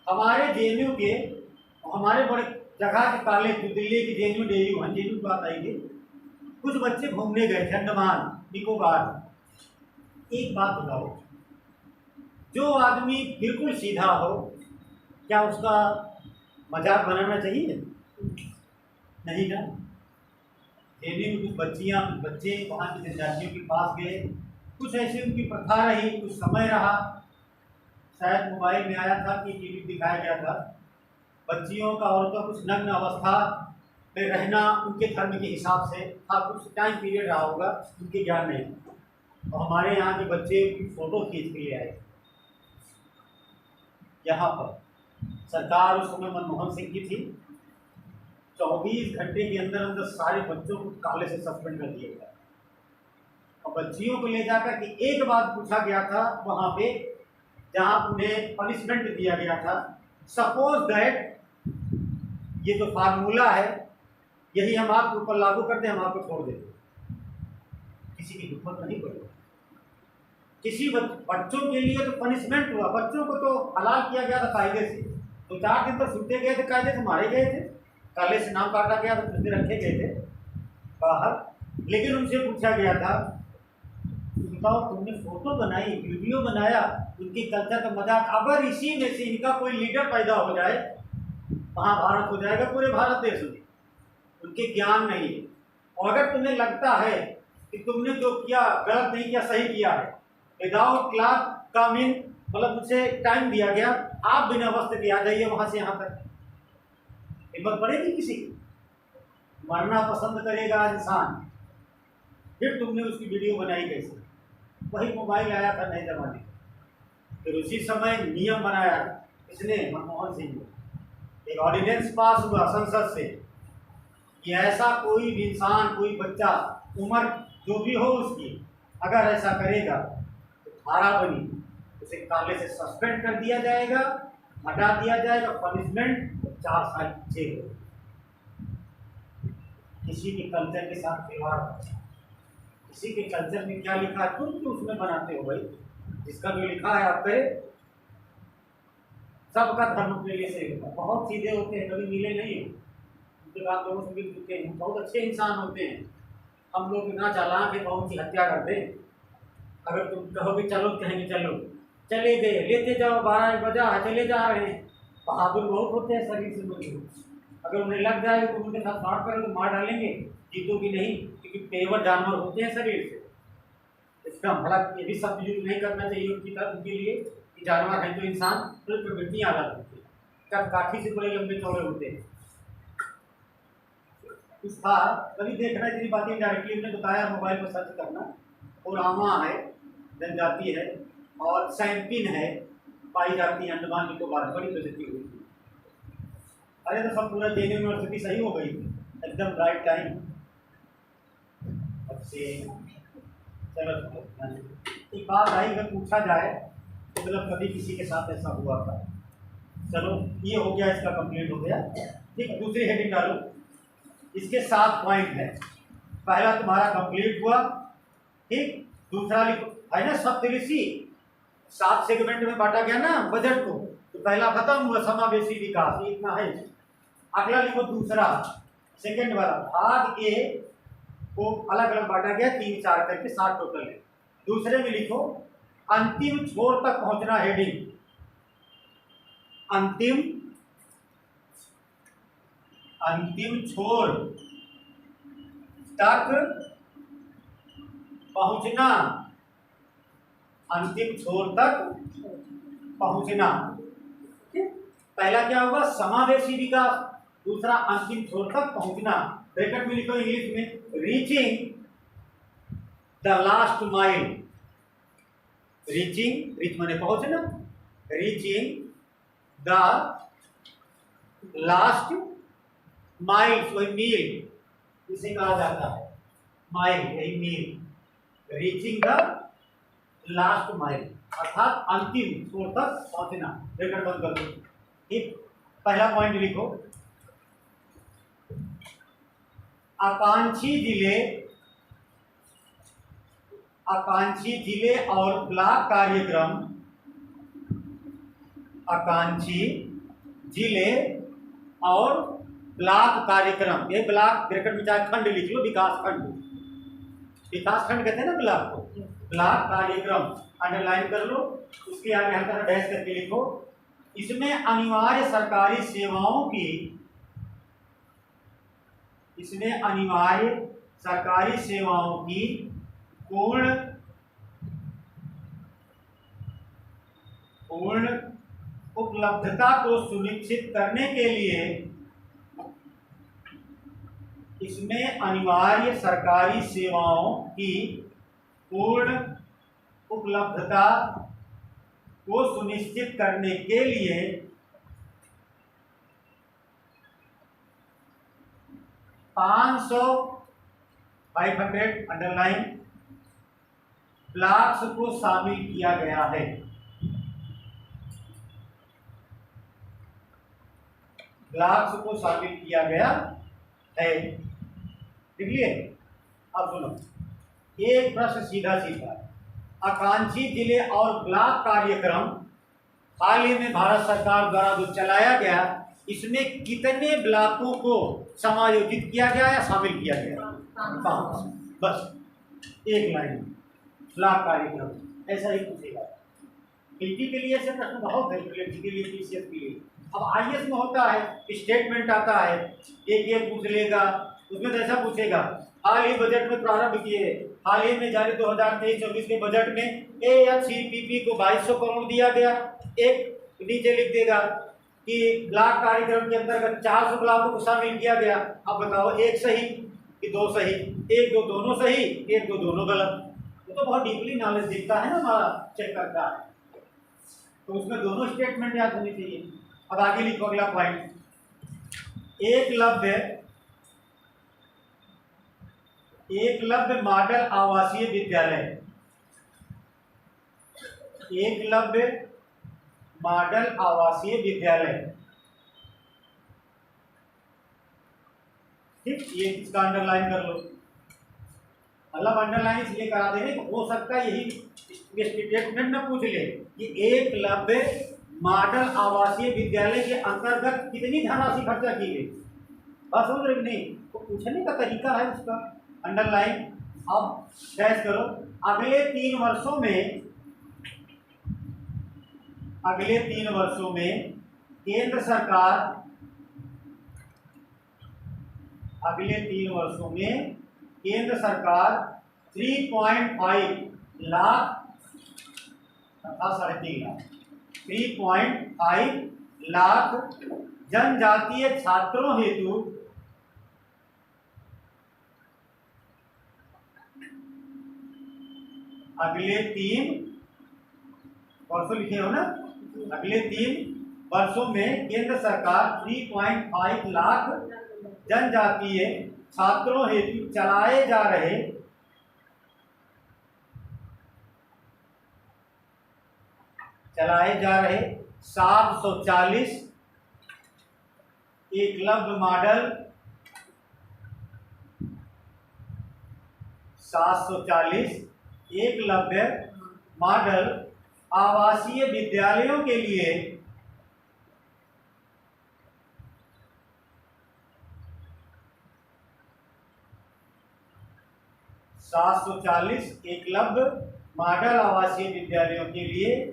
हमारे जेएनयू के, हमारे बड़े जगह के कॉलेज, दिल्ली की जेएनयू DU, हम जेएनयू की बात आएगी, कुछ बच्चे घूमने गए थे अंडमान निकोबार। एक बात बताओ, जो आदमी बिल्कुल सीधा हो क्या उसका मजाक बनाना चाहिए? नहीं ना। जेएनयू में कुछ बच्चे वहाँ की जनजातियों के पास गए, कुछ ऐसी उनकी प्रथा रही, कुछ समय रहा, शायद मोबाइल में आया था कि टीवी दिखाया गया था, बच्चियों का औरतों का कुछ नग्न अवस्था में रहना उनके धर्म के हिसाब से था, कुछ टाइम पीरियड रहा होगा, उनके ज्ञान नहीं। और हमारे यहाँ के बच्चे की फ़ोटो खींच के लिए आए यहाँ पर, सरकार उस समय मनमोहन सिंह की थी। 24 घंटे के अंदर अंदर सारे बच्चों को काले से सस्पेंड कर दिया गया और बच्चियों को ले जाकर के एक बात पूछा गया था वहां पे जहां उन्हें पनिशमेंट दिया गया था, सपोज दैट ये जो फार्मूला है यही हम आपके ऊपर लागू करते, हम आपको छोड़ देते, किसी की हिम्मत नहीं पड़ी। किसी बच्चों के लिए तो पनिशमेंट हुआ, बच्चों को तो हलाल किया गया था कायदे से, तो 4 दिन तो छूटे गए थे, कायदे से मारे गए थे, काले से नाम काटा गया तो कुछ दिन रखे गए थे बाहर। लेकिन उनसे पूछा गया था बताओ तुमने फोटो बनाई, वीडियो बनाया, उनकी कल्चर का मजाक, अगर इसी में से इनका कोई लीडर पैदा हो जाए महाभारत हो जाएगा पूरे भारत देश में। उनके ज्ञान नहीं है। और अगर तुम्हें लगता है कि तुमने जो किया गलत नहीं किया, सही किया है, विदाउट क्लास कम इन, मतलब मुझसे टाइम दिया गया, आप बिना वस्त्र के आ जाइए वहां से यहाँ तक, हिम्मत पड़ेगी किसी की? मरना पसंद करेगा इंसान। फिर तुमने उसकी वीडियो बनाई कैसे? वही मोबाइल आया था नए जमाने, फिर उसी समय नियम बनाया इसने, मनमोहन सिंह ने, एक ऑर्डिनेंस पास हुआ संसद से कि ऐसा कोई भी इंसान, कोई बच्चा, उम्र जो भी हो उसकी, अगर ऐसा करेगा तो धारा बनी, उसे काले से सस्पेंड कर दिया जाएगा, हटा दिया जाएगा, पनिशमेंट 4 साल जेल। किसी के कल्चर के साथ खिलवाड़, किसी के कल्चर में क्या लिखा है तुम क्यों उसमें बनाते हो भाई? जिसका जो लिखा है आप करे। सबका धर्म अपने लिए सही होता है। बहुत चीजें होते हैं, कभी मिले नहीं उनके बाद लोगों से मिल चुके हैं, बहुत अच्छे इंसान होते हैं। हम लोग इतना चालाक है बहुत सी हत्या करते हैं। अगर तुम कहोगे चलो, कहेंगे चलो, चले गए, लेते जाओ, 12 बजा चले जा रहे हैं। बहादुर बहुत होते हैं शरीर से मजबूत, अगर उन्हें लग जाए तो उनके साथ फाड़ कर मार डालेंगे, जीतोगे नहीं, क्योंकि पेवर जानवर होते हैं शरीर से। इसका भला ये भी सब यूज नहीं करना चाहिए उनकी तरफ, उनके लिए कि जानवर है तो इंसान तो प्रवृत्ति आ जाती है, कब काठी से बड़े लंबे चौड़े होते हैं। इस बार कभी देखना इतनी बातें डायरेक्टली हमने बताया, मोबाइल पर सर्च करना। ओरामा है, जनजाति है और सैंपिन है, पाई जाती है अंडमान निकोबार, बड़ी प्रसिद्धि हुई थी। अरे तो सब पूरा जेन यूनिवर्सिटी सही हो गई थी एकदम राइट टाइम। अच्छे चलो एक बात आई, अगर पूछा जाए तो मतलब कभी किसी के साथ ऐसा हुआ था। चलो ये हो गया, इसका कंप्लीट हो गया। ठीक, दूसरी हेडिंग डालो, इसके 7 पॉइंट है। पहला तुम्हारा कंप्लीट हुआ, ठीक। दूसरा लिखो, है ना सप्तऋषि, 7 सेगमेंट में बांटा गया ना बजट को, तो पहला खत्म हुआ, समावेशी विकास, इतना है। अगला लिखो दूसरा, सेकंड वाला भाग ए को अलग अलग बांटा गया, 3-4 करके 7 टोटल है। दूसरे में लिखो अंतिम छोर तक पहुंचना, हेडिंग अंतिम छोर तक पहुंचना, अंतिम छोर तक पहुंचना। पहला क्या होगा, समावेशी विकास, दूसरा अंतिम छोर तक पहुंचना। ब्रैकेट में लिखो इंग्लिश में, reaching the last mile. Reaching, reach माने पहुंचना, रीचिंग द लास्ट माइल, वही मील इसे कहा जाता है, माइल यही मील, रीचिंग द लास्ट माइल अर्थात अंतिम छोर तक पहुंचना। ब्रैकेट बंद कर दो, ठीक। पहला पॉइंट लिखो, आकांक्षी जिले और ब्लॉक कार्यक्रम, आकांक्षी जिले और ब्लॉक कार्यक्रम, ये ब्लॉक ब्रैकेट में चाहे खंड लिख लो, विकास खंड, विकास खंड कहते हैं ना ब्लॉक को, ब्लॉक कार्यक्रम अंडरलाइन कर लो, उसके आगे हल्का सा डैश करके लिखो। इसमें अनिवार्य सरकारी सेवाओं की, इसमें अनिवार्य सरकारी सेवाओं की पूर्ण उपलब्धता को सुनिश्चित करने के लिए, इसमें अनिवार्य सरकारी सेवाओं की पूर्ण उपलब्धता को सुनिश्चित करने के लिए 500 500 अंडरलाइन ब्लॉक्स को शामिल किया गया है। ब्लॉक्स को शामिल किया गया है। ठीक है। अब सुनो, एक प्रश्न सीधा सीधा, आकांक्षी जिले और ब्लॉक कार्यक्रम हाल ही में भारत सरकार द्वारा जो चलाया गया, इसमें कितने ब्लॉकों को समायोजित किया गया या शामिल किया गया? 5। बस एक लाइन में ब्लॉक कार्यक्रम ऐसा ही पूछेगा। पीटी के लिए ऐसे प्रश्न बहुत है, के लिए, पीसीएस के लिए। अब आईएएस में होता है, स्टेटमेंट आता है, एक पूछ लेगा, उसमें तो ऐसा पूछेगा हाल ही बजट में प्रारंभ किए, हाल ही में जारी 2023-24 के बजट में एएचसीपीपी को 2200 करोड़ दिया गया। एक नीचे लिख देगा कि ब्लॉक कार्यक्रम के अंतर्गत 400 ब्लॉकों को शामिल किया गया। अब बताओ, एक सही कि 2 सही? एक दो दोनों सही, एक दो दोनों गलत। तो बहुत डीपली नॉलेज दिखता है ना, हमारा चेक करता है, तो उसमें दोनों स्टेटमेंट याद होनी चाहिए। अब आगे लिखो अगला पॉइंट, एकलव्य मॉडल आवासीय विद्यालय। एकलव्य मॉडल आवासीय विद्यालय, ठीक, ये इसका अंडरलाइन कर लो। मतलब अंडरलाइन इसलिए करा देंगे, हो सकता है यही स्टेटमेंट में पूछ ले कि एकलव्य मॉडल आवासीय विद्यालय के अंतर्गत कितनी धनराशि खर्चा की गई। बात समझ रहे नहीं, तो पूछने का तरीका है उसका अंडरलाइन। अब डैश करो, अगले 3 वर्षों में केंद्र सरकार, अगले 3 वर्षों में केंद्र सरकार 3.5 लाख तथा 3.5 लाख 3.5 लाख जनजातीय छात्रों हेतु अगले 3 वर्षों, लिखे हो ना, अगले 3 वर्षों में केंद्र सरकार 3.5 लाख जनजातीय छात्रों हेतु चलाए जा रहे 740 एकलव्य मॉडल 740 एकलव्य मॉडल आवासीय विद्यालयों के लिए 740 एकलव्य मॉडल आवासीय विद्यालयों के लिए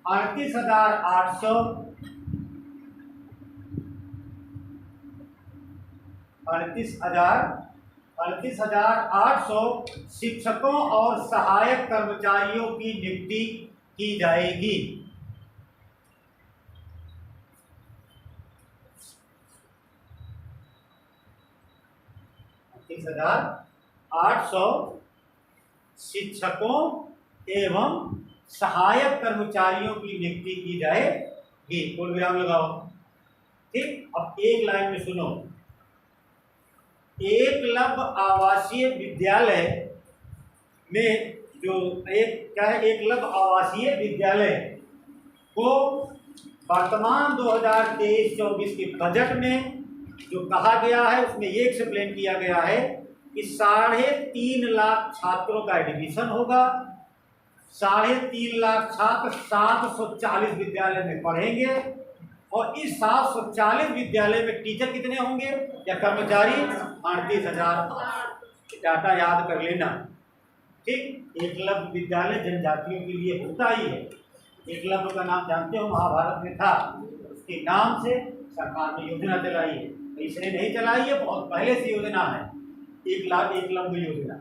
38,800 शिक्षकों और सहायक कर्मचारियों की नियुक्ति की जाएगी। 38,800 शिक्षकों एवं सहायक कर्मचारियों की नियुक्ति की जाएगी। पूर्ण विराम लगाओ। ठीक, अब एक लाइन में सुनो, एकलव्य आवासीय विद्यालय में जो एकलव्य आवासीय विद्यालय को वर्तमान 2023-24 के बजट में जो कहा गया है, उसमें ये एक्सप्लेन किया गया है कि 3.5 लाख छात्रों का एडमिशन होगा। 3.5 लाख छात्र 740 विद्यालय में पढ़ेंगे और इस 740 विद्यालय में टीचर कितने होंगे या कर्मचारी? 38,000। डाटा याद कर लेना। ठीक, एकलव्य विद्यालय जनजातियों के लिए होता ही है। एकलव्य का नाम जानते हो, महाभारत में था, उसके नाम से सरकार ने योजना चलाई है। इसने नहीं चलाई है, बहुत पहले से योजना है, एकलव्य योजना।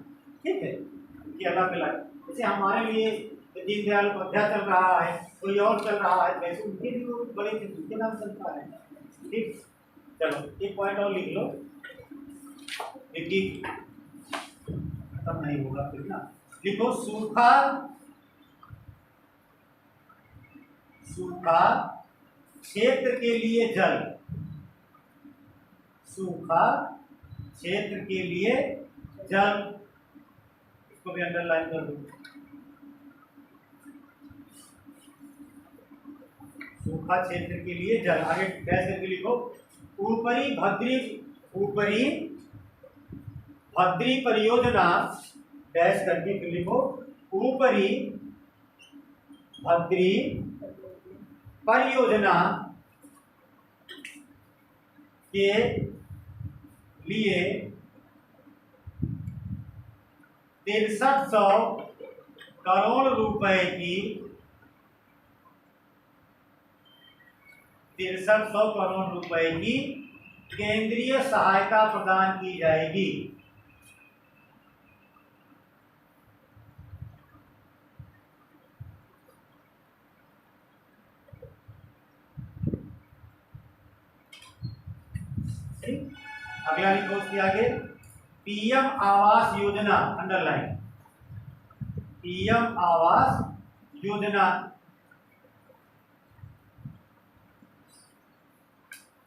ठीक है, ये अलग अलग, जैसे हमारे लिए दीनदयाल उपाध्याय चल रहा है, कोई और चल रहा है, वैसे उनके भी वो बड़े उनके नाम चलता है। ठीक, चलो एक पॉइंट और लिख लो, देखिए खत्म नहीं होगा फिर ना। लिखो, सूखा क्षेत्र के लिए जल, सूखा क्षेत्र के लिए जल, इसको भी अंडरलाइन कर दो। सूखा क्षेत्र के लिए जल, आगे डैश करके लिखो। ऊपरी भद्री परियोजना, डैश करके फिर लिखो। ऊपरी भद्री परियोजना के लिए 6300 करोड़ रुपए की 6300 करोड़ रुपए की केंद्रीय सहायता प्रदान की जाएगी। अगला लिखो उसके आगे, PM Awas Yojana, underline. PM Awas Yojana,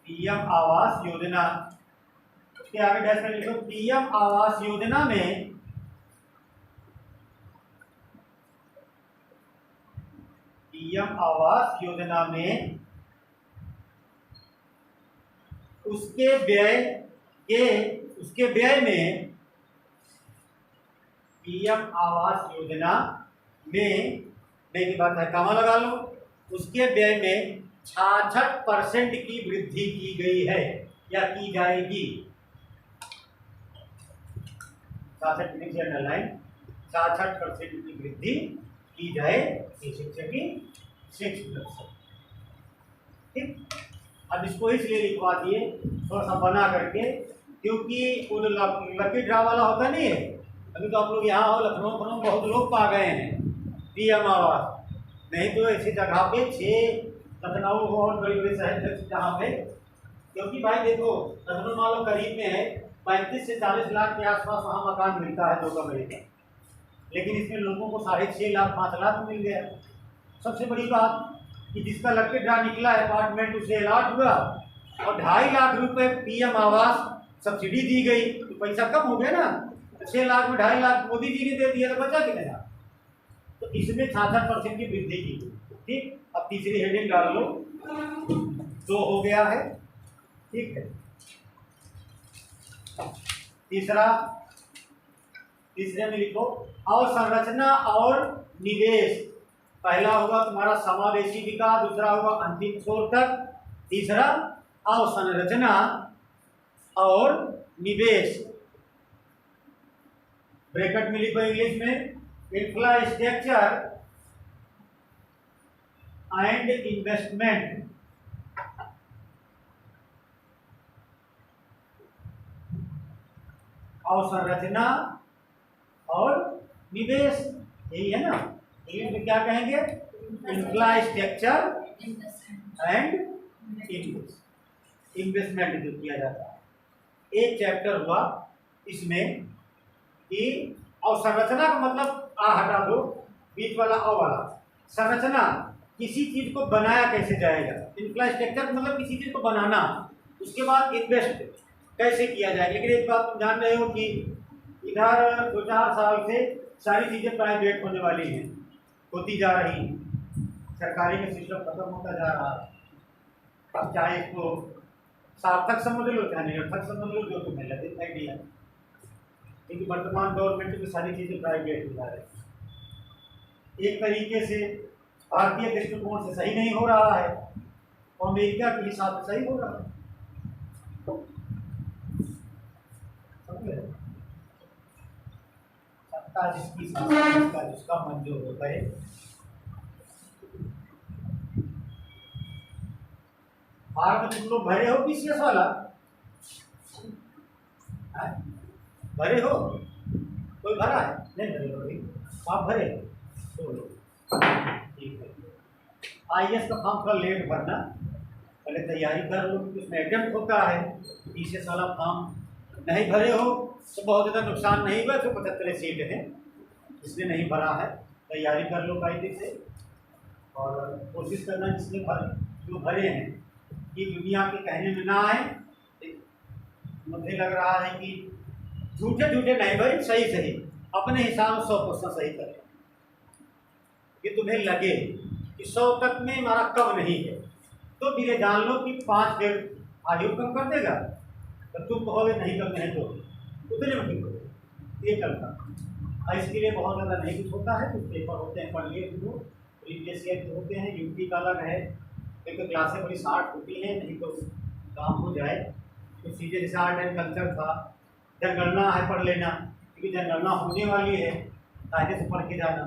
PM Awas Yojana, उसके आगे डैश में लिखो। पीएम आवास योजना में उसके व्यय में पीएम आवास योजना में की बात है, कामा लगा लो, उसके व्यय में 66% की वृद्धि की गई है या की जाएगी। 66% की वृद्धि की जाए, ठीक। अब इसको इसलिए लिखवा दिए थोड़ा सा बना करके, क्योंकि वो लकी ड्रा वाला होता नहीं है। अभी तो आप लोग यहाँ हो, लखनऊ बहुत लोग पा गए हैं पीएम आवास, नहीं तो ऐसी जगह पे 6 लखनऊ हो और बड़ी बड़ी शहर जहाँ पे, क्योंकि भाई देखो लखनऊ मान लो करीब में है, 35 से 40 लाख के आसपास वहाँ मकान मिलता है 2 कमरे का, लेकिन इसमें लोगों को 6.5 लाख 5 लाख मिल गया। सबसे बड़ी बात कि जिसका लकी ड्रा निकला अपार्टमेंट उसे अलॉट हुआ और 2.5 लाख रुपए पीएम आवास सब्सिडी दी गई, तो पैसा कम हो गया ना। 6 लाख में 2.5 लाख मोदी जी ने दे दिया, तो बचा कितना? तो इसमें 66% की वृद्धि की गई, ठीक। अब तीसरी हेडिंग डाल लो, 2 हो गया है, ठीक है। तीसरे में लिखो अवसंरचना और निवेश। पहला होगा तुम्हारा समावेशी विकास, दूसरा होगा अंतिम छोर तक, तीसरा अवसंरचना और निवेश। ब्रैकेट में लिखो इंग्लिश में, इंफ्रास्ट्रक्चर एंड इन्वेस्टमेंट। अवसंरचना और निवेश, यही है ना। इंग्लिश में क्या कहेंगे? इंफ्रास्ट्रक्चर एंड इन्वेस्टमेंट जो किया जाता है। एक चैप्टर हुआ इसमें कि अवसंरचना का मतलब आ हटा दो, बीच वाला अ वाला। संरचना किसी चीज को बनाया कैसे जाएगा, इंफ्रास्ट्रक्चर मतलब किसी चीज को बनाना, उसके बाद इन्वेस्ट कैसे किया जाए। लेकिन एक बात तुम जान रहे हो कि इधर 2-4 साल से सारी चीजें प्राइवेट होने वाली हैं, होती जा रही हैं, सरकारी में सिस्टम खत्म होता जा रहा है। अब चाहे इसको सार्थक समझ लो चाहे निरर्थक समझ लो, जो तुम्हें लगे आइडिया, क्योंकि वर्तमान गवर्नमेंट में सारी चीजें प्राइवेट हो जा रही है। एक तरीके से भारतीय दृष्टिकोण से सही नहीं हो रहा है, और अमेरिका के हिसाब से सही हो रहा है। सत्ता जिसकी जिसका मंजूर होता है। भारत में तुम लोग भरे हो पीसीएस वाला? भरे हो? कोई भरा है? नहीं भरे हो भाई, आप भरे हो? ठीक है। आईएएस का फॉर्म थोड़ा लेट भरना, पहले तैयारी कर लो, क्योंकि उसमें अटेम्प्ट होता है। पीसीएस वाला फॉर्म नहीं भरे हो तो बहुत ज़्यादा नुकसान नहीं हुआ, तो 75 सीट है, जिसने नहीं भरा है तैयारी कर लो कायदे से, और कोशिश करना जिसने जो भरे हैं कि दुनिया के कहने में ना आए, मुझे लग रहा है कि झूठे झूठे नहीं भाई, सही सही अपने हिसाब 100% सही करें कि तुम्हें लगे कि 100 तक में हमारा कम नहीं है, तो भी ये जान लो कि 5 फिर आयु कम कर देगा, तो तुम कहोगे नहीं कम नहीं तो उतने में क्यों करो, ये चलता। और इसके लिए बहुत ज़्यादा नहीं कुछ होता है, कुछ पेपर होते हैं, पढ़ लिए जो प्रीवियस ईयर के होते हैं, यूपी का अलग है, एक तो क्लासें बड़ी 60 होती हैं, नहीं तो काम हो जाए। तो सीधे जैसे आर्ट एंड कल्चर था, जनगणना है पढ़ लेना, क्योंकि जनगणना होने वाली है, कायदे से पढ़ के जाना।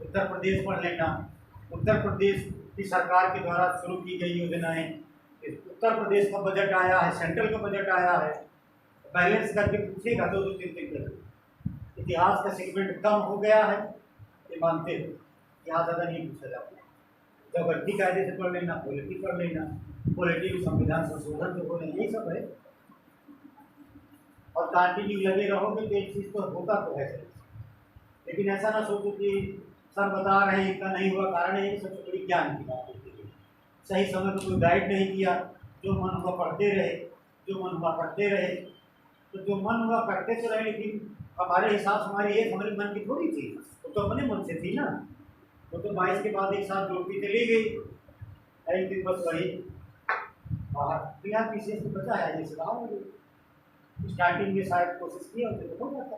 उत्तर प्रदेश पढ़ लेना, उत्तर प्रदेश की सरकार के द्वारा शुरू की गई योजनाएं, उत्तर प्रदेश का बजट आया है, सेंट्रल का बजट आया है, बैलेंस करके पूछेगा 2-3 करके। इतिहास का सेगमेंट कम हो गया है, ये मानते हो, यहाँ ज़्यादा नहीं पूछा जाता। जोग्राफी कायदे से पढ़ लेना, पॉलिटी पढ़ लेना, पॉलिटी में संविधान संशोधन जो हो रहे यही सब है। और कंटिन्यू लगे रहोगे तो एक चीज़ तो होता तो है, लेकिन ऐसा ना सोचो कि सर बता रहे हैं इतना नहीं हुआ, कारण है सबसे बड़ी ज्ञान की बात होती है। सही समय पर कोई गाइड नहीं किया, जो मन हुआ पढ़ते रहे, जो मन हुआ करते रहे, तो जो मन हुआ करते तो रहे, लेकिन हमारे हिसाब से हमारी एज हमारे मन की थोड़ी थी, वो तो अपने मन से थी ना। वो तो 22 के बाद एक साथ जोड़ती चली गई, एक दिन बस वही बाहर बिहार पीछे से बचा है, जैसे रहा स्टार्टिंग में शायद कोशिश की और तो हो जाता।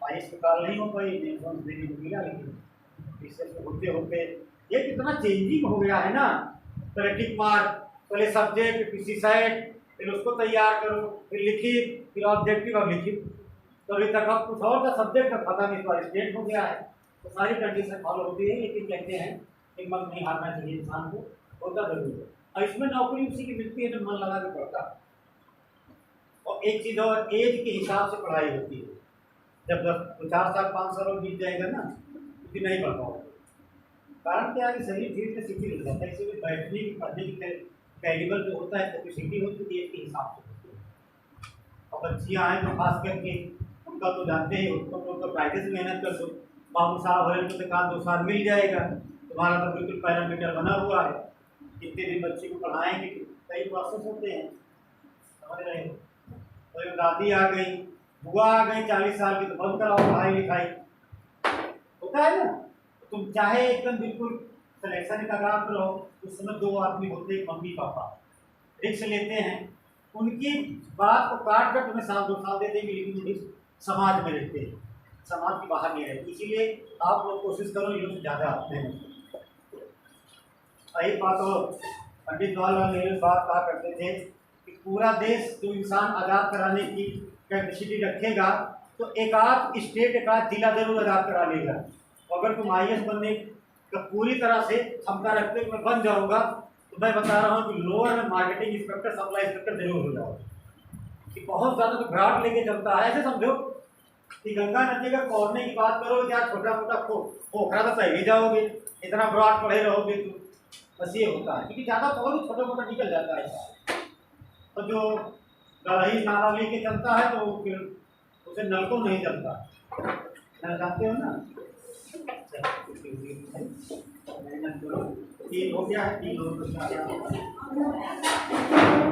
22 के काल नहीं हो पाई, देने को मिला, लेकिन इससे होते होते ये कितना चेंजिंग हो गया है ना। प्रैक्टिक मार्क, पहले सब्जेक्ट, पीसी सेट, फिर उसको तैयार करो, फिर लिखी, फिर ऑब्जेक्टिव अब लिखी, तो अभी तक अब कुछ और का सब्जेक्ट का पता नहीं, तो स्टेट हो गया है। तो सारी कंडीशन फॉलो होती है, लेकिन कहते हैं हिम्मत नहीं हारना चाहिए इंसान को, होता जरूर है। और इसमें नौकरी उसी की मिलती है जो मन लगा के पढ़ता है। और एक चीज़ और, एज के हिसाब से पढ़ाई होती है। जब 4 साल 5 साल बीत जाएगा ना, तो नहीं पढ़ पाओगे। कारण क्या है कि शरीर धीरे धीरे शिथिल हो जाता है, इसलिए बैठने की पढ़ने की कैलिबर जो होता है कैपेसिटी होती है एज के हिसाब से होती है। और बच्चियाँ हैं तो खास करके उनका तो जानते ही, उसको तो कायदे से मेहनत कर दो, बाबू साहब है तो एक 2 साल मिल जाएगा, तुम्हारा तो बिल्कुल पैरामीटर बना हुआ है। कितने दिन बच्चे को पढ़ाएंगे, कई प्रोसेस होते हैं, समझ रहे हो। तो दादी आ गई, बुआ आ गई 40 साल की, तो बंद कराओ पढ़ाई लिखाई, होता है ना। तो तुम चाहे एकदम बिल्कुल सिलेक्शन का काम करो, उस समय 2 आदमी होते हैं, मम्मी पापा रिक्स लेते हैं, उनकी बात को काट कर तुम्हें 2 साल दे देंगे, लेकिन रिक्स समाज में रहते हैं, समाज के बाहर नहीं रहते। इसीलिए आप लोग कोशिश करो ये लोग ज़्यादा आते हैं। एक बात और, पंडित जवाहरलाल नेहरू बात कहा करते थे कि पूरा देश जो इंसान आज़ाद कराने की कैपेसिटी रखेगा, तो एक आध स्टेट, एक आध जिला जरूर आज़ाद करा लेगा। अगर तुम IAS बनने का पूरी तरह से क्षमता रखते हो, मैं बन जाऊँगा, तो मैं बता रहा हूँ कि लोअर में मार्केटिंग इंस्पेक्टर, सप्लाई इंस्पेक्टर जरूर हो जाओ। कि बहुत ज़्यादा तो घराट लेके चलता है, ऐसे समझो कि गंगा नदी का कोरने की बात करो, या छोटा मोटा पोखरा तो पहले जाओगे, इतना ब्रॉड पढ़े रहोगे तो बस ये होता है। क्योंकि ज़्यादा बहुत छोटा मोटा निकल जाता है। तो जो गढ़ही नाला लेके चलता है तो फिर उसे नल को नहीं चलता, नल जानते हो ना। मेहनत करो, 3 हो गया है, 3 लोग